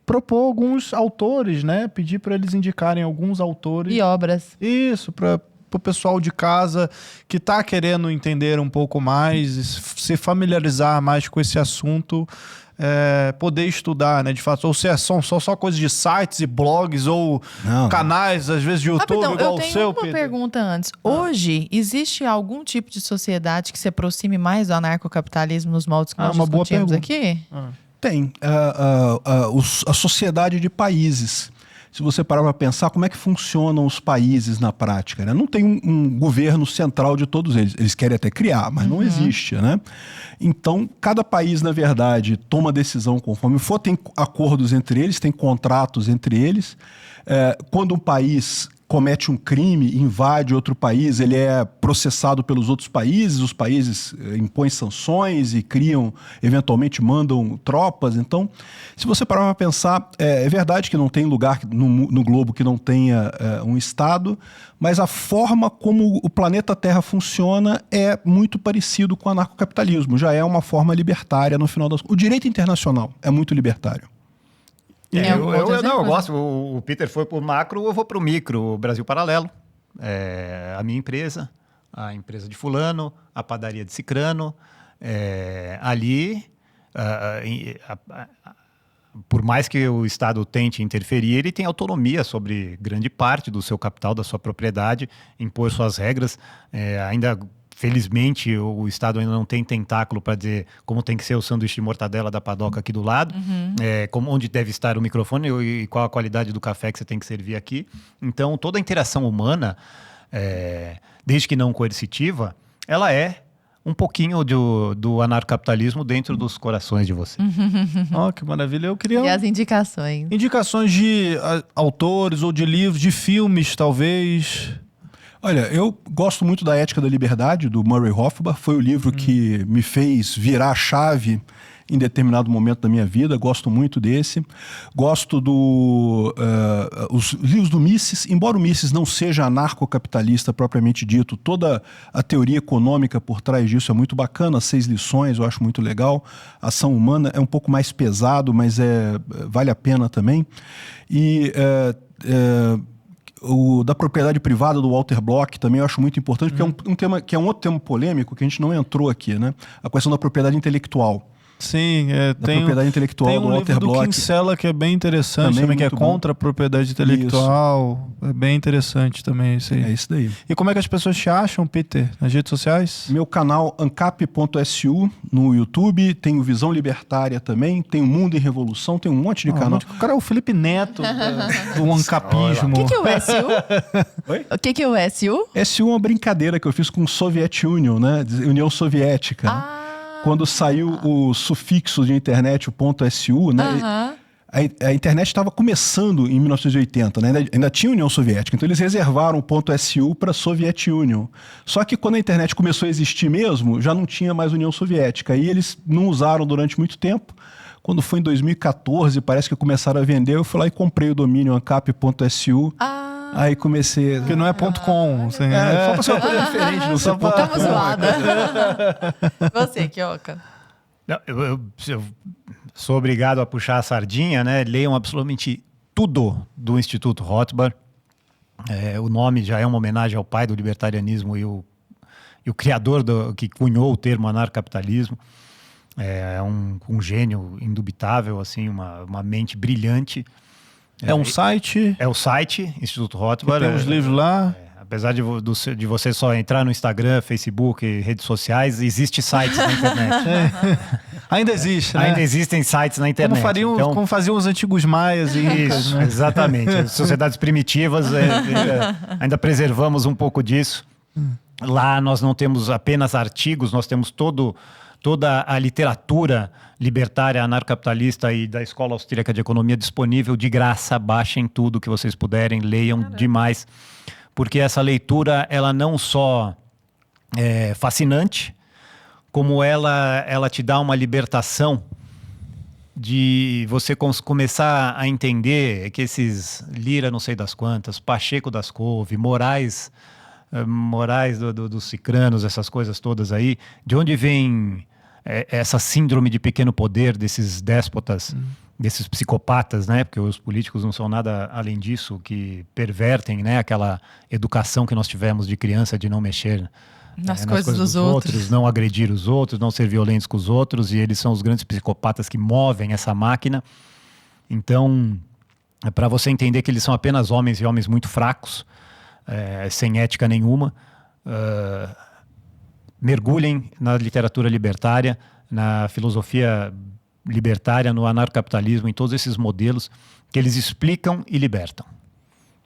propor alguns autores, né? Pedir para eles indicarem alguns autores. E obras. Isso, para o pessoal de casa que está querendo entender um pouco mais, se familiarizar mais com esse assunto, poder estudar, né? De fato, ou se são só coisas de sites e blogs ou canais, às vezes de YouTube, igual o seu, eu tenho uma pergunta antes. Hoje, existe algum tipo de sociedade que se aproxime mais do anarcocapitalismo nos moldes que nós discutimos aqui? Tem. A sociedade de países. Se você parar para pensar, como é que funcionam os países na prática, né? Não tem um governo central de todos eles. Eles querem até criar, mas não existe, né? Então, cada país, na verdade, toma decisão conforme for. Tem acordos entre eles, tem contratos entre eles. Quando um país comete um crime, invade outro país, ele é processado pelos outros países, os países impõem sanções e eventualmente mandam tropas. Então, se você parar para pensar, é verdade que não tem lugar no globo que não tenha um Estado, mas a forma como o planeta Terra funciona é muito parecido com o anarcocapitalismo, já é uma forma libertária no final das contas. O direito internacional é muito libertário. Eu gosto. O Peter foi pro macro, eu vou pro micro. O Brasil Paralelo, a minha empresa, a empresa de fulano, a padaria de cicrano. Ali, por mais que o Estado tente interferir, ele tem autonomia sobre grande parte do seu capital, da sua propriedade, impor suas regras. Felizmente, o Estado ainda não tem tentáculo para dizer como tem que ser o sanduíche de mortadela da padoca aqui do lado, onde deve estar o microfone e qual a qualidade do café que você tem que servir aqui. Então, toda a interação humana, desde que não coercitiva, ela é um pouquinho do anarcocapitalismo dentro dos corações de vocês. Que maravilha. Eu queria... E as indicações? Indicações de autores ou de livros, de filmes, talvez... Olha, eu gosto muito da Ética da Liberdade, do Murray Rothbard. Foi o livro que me fez virar a chave em determinado momento da minha vida. Gosto muito desse. Gosto os livros do Mises. Embora o Mises não seja anarcocapitalista propriamente dito, toda a teoria econômica por trás disso é muito bacana. 6 lições, eu acho muito legal. Ação Humana é um pouco mais pesado, mas vale a pena também. E... o da propriedade privada do Walter Block também eu acho muito importante, porque é um tema que é um outro tema polêmico que a gente não entrou aqui, né? A questão da propriedade intelectual. Sim, tem propriedade intelectual do Walter Block. Tem um livro do Kinsella que é bem interessante, também que é contra a propriedade intelectual. Isso. É bem interessante também isso aí. É isso daí. E como é que as pessoas te acham, Peter, nas redes sociais? Meu canal ancap.su no YouTube, tem o Visão Libertária também, tem o Mundo em Revolução, tem um monte de canal. O cara é o Felipe Neto do ancapismo. O que é o SU? Oi? O que é o SU? SU é uma brincadeira que eu fiz com o Soviet Union, né? União Soviética. Quando saiu o sufixo de internet, o .su, né? A internet estava começando em 1980, né? Ainda tinha União Soviética, então eles reservaram o .su para Soviet Union. Só que quando a internet começou a existir mesmo, já não tinha mais União Soviética. E eles não usaram durante muito tempo. Quando foi em 2014, parece que começaram a vender, eu fui lá e comprei o domínio ancap.su. Aí comecei... Porque não é .com. Assim, só para ser uma coisa diferente. Não só Estamos zoada. Você, Kioka. Eu sou obrigado a puxar a sardinha, né? Leiam absolutamente tudo do Instituto Rothbard. O nome já é uma homenagem ao pai do libertarianismo e o criador que cunhou o termo anarcapitalismo. É um gênio indubitável, assim, uma mente brilhante. É um site? É o site, Instituto Rothbard. Tem uns livros lá. Apesar de você só entrar no Instagram, Facebook, redes sociais, existe sites na internet. Ainda existe, né? Ainda existem sites na internet. Como faziam os antigos maias e incas, isso, né? Exatamente. As sociedades primitivas, ainda preservamos um pouco disso. Lá nós não temos apenas artigos, nós temos toda a literatura libertária, anarcocapitalista e da Escola Austríaca de Economia disponível de graça. Baixem tudo que vocês puderem, leiam demais. Porque essa leitura, ela não só é fascinante, como ela te dá uma libertação de você começar a entender que esses Lira não sei das quantas, Pacheco das Couve, Moraes dos Cicranos, essas coisas todas aí, de onde vem essa síndrome de pequeno poder desses déspotas, desses psicopatas, né? Porque os políticos não são nada além disso, que pervertem, né, aquela educação que nós tivemos de criança de não mexer nas coisas dos outros, não agredir os outros, não ser violentos com os outros, e eles são os grandes psicopatas que movem essa máquina. Então, é para você entender que eles são apenas homens e homens muito fracos, sem ética nenhuma. Mergulhem na literatura libertária, na filosofia libertária, no anarcocapitalismo, em todos esses modelos que eles explicam e libertam.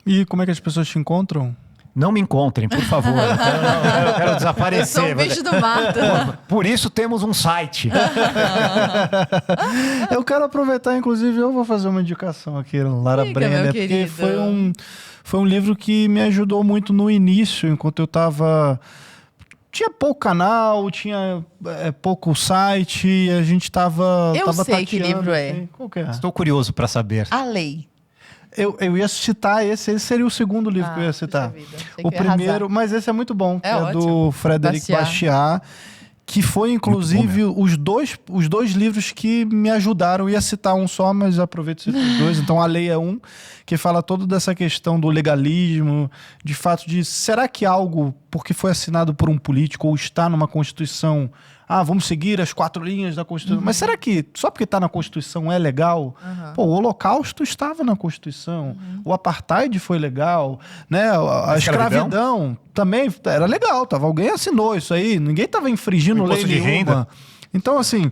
E como é que as pessoas te encontram? Não me encontrem, por favor. Eu quero desaparecer. Eu sou um bicho do mato. Por isso temos um site. Eu quero aproveitar, inclusive, eu vou fazer uma indicação aqui, Lara Brenner, porque foi um livro que me ajudou muito no início, enquanto eu estava... Tinha pouco canal, tinha pouco site, e a gente estava Eu sei tateando, que livro é. assim. Qual que é? Estou curioso para saber. A Lei. Eu ia citar esse seria o segundo livro que eu ia citar. O primeiro, mas esse é muito bom, que é do Frederic Bastiat, que foi, inclusive, os dois livros que me ajudaram. Eu ia citar um só, mas aproveito e cito os dois. Então, A Lei é um, que fala toda dessa questão do legalismo, de fato de, será que algo, porque foi assinado por um político ou está numa Constituição, vamos seguir as 4 linhas da Constituição. Mas será que só porque está na Constituição é legal? Pô, o Holocausto estava na Constituição. O Apartheid foi legal. Né? A escravidão também era legal. Alguém assinou isso aí. Ninguém estava infringindo lei nenhuma. De renda. Então, assim,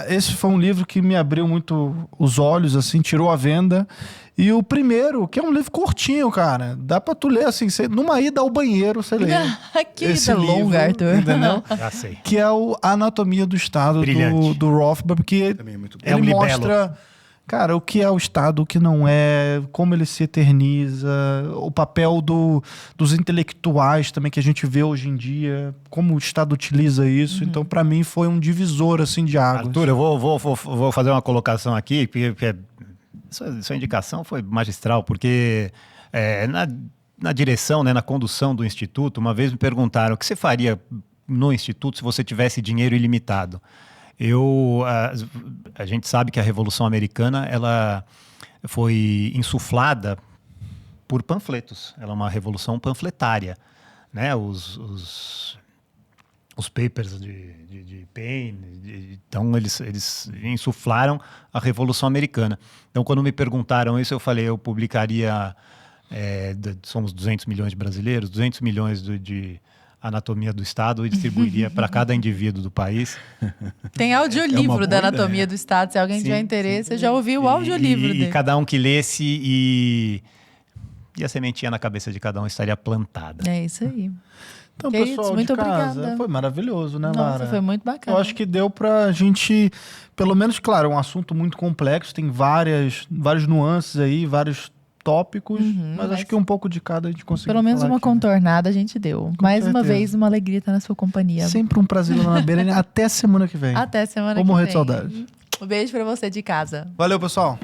esse foi um livro que me abriu muito os olhos, assim, tirou a venda. E o primeiro, que é um livro curtinho, cara. Dá pra tu ler, assim, numa ida ao banheiro, você lê. Que ida longa, Arthur. Entendeu? Já sei. Que é o Anatomia do Estado, do Rothbard, porque ele mostra, cara, o que é o Estado, o que não é, como ele se eterniza, o papel dos intelectuais também, que a gente vê hoje em dia, como o Estado utiliza isso. Então, pra mim, foi um divisor, assim, de águas. Arthur, eu vou fazer uma colocação aqui, porque sua indicação foi magistral, porque na direção, né, na condução do Instituto, uma vez me perguntaram o que você faria no Instituto se você tivesse dinheiro ilimitado. A gente sabe que a Revolução Americana ela foi insuflada por panfletos. Ela é uma revolução panfletária, né? Os papers de Paine, então eles insuflaram a Revolução Americana. Então, quando me perguntaram isso, eu falei, eu publicaria, somos 200 milhões de brasileiros, 200 milhões de Anatomia do Estado e distribuiria para cada indivíduo do país. Tem audiolivro da Anatomia do Estado, se alguém tiver interesse, eu já ouvi o audiolivro dele. E cada um que lesse e a sementinha na cabeça de cada um estaria plantada. É isso aí. Então, Queridos, pessoal, muito de casa, obrigada. foi maravilhoso, né, Lara? Nossa, foi muito bacana. Eu acho que deu pra gente, pelo menos, claro, é um assunto muito complexo, tem várias nuances aí, vários tópicos, mas acho que um pouco de cada a gente conseguiu pelo menos falar uma aqui, contornada a gente deu. Mais uma vez, uma alegria estar na sua companhia. Sempre um prazer, Lara Brenner. Até semana que vem. Até semana que vem. Vou morrer de saudade. Um beijo pra você de casa. Valeu, pessoal.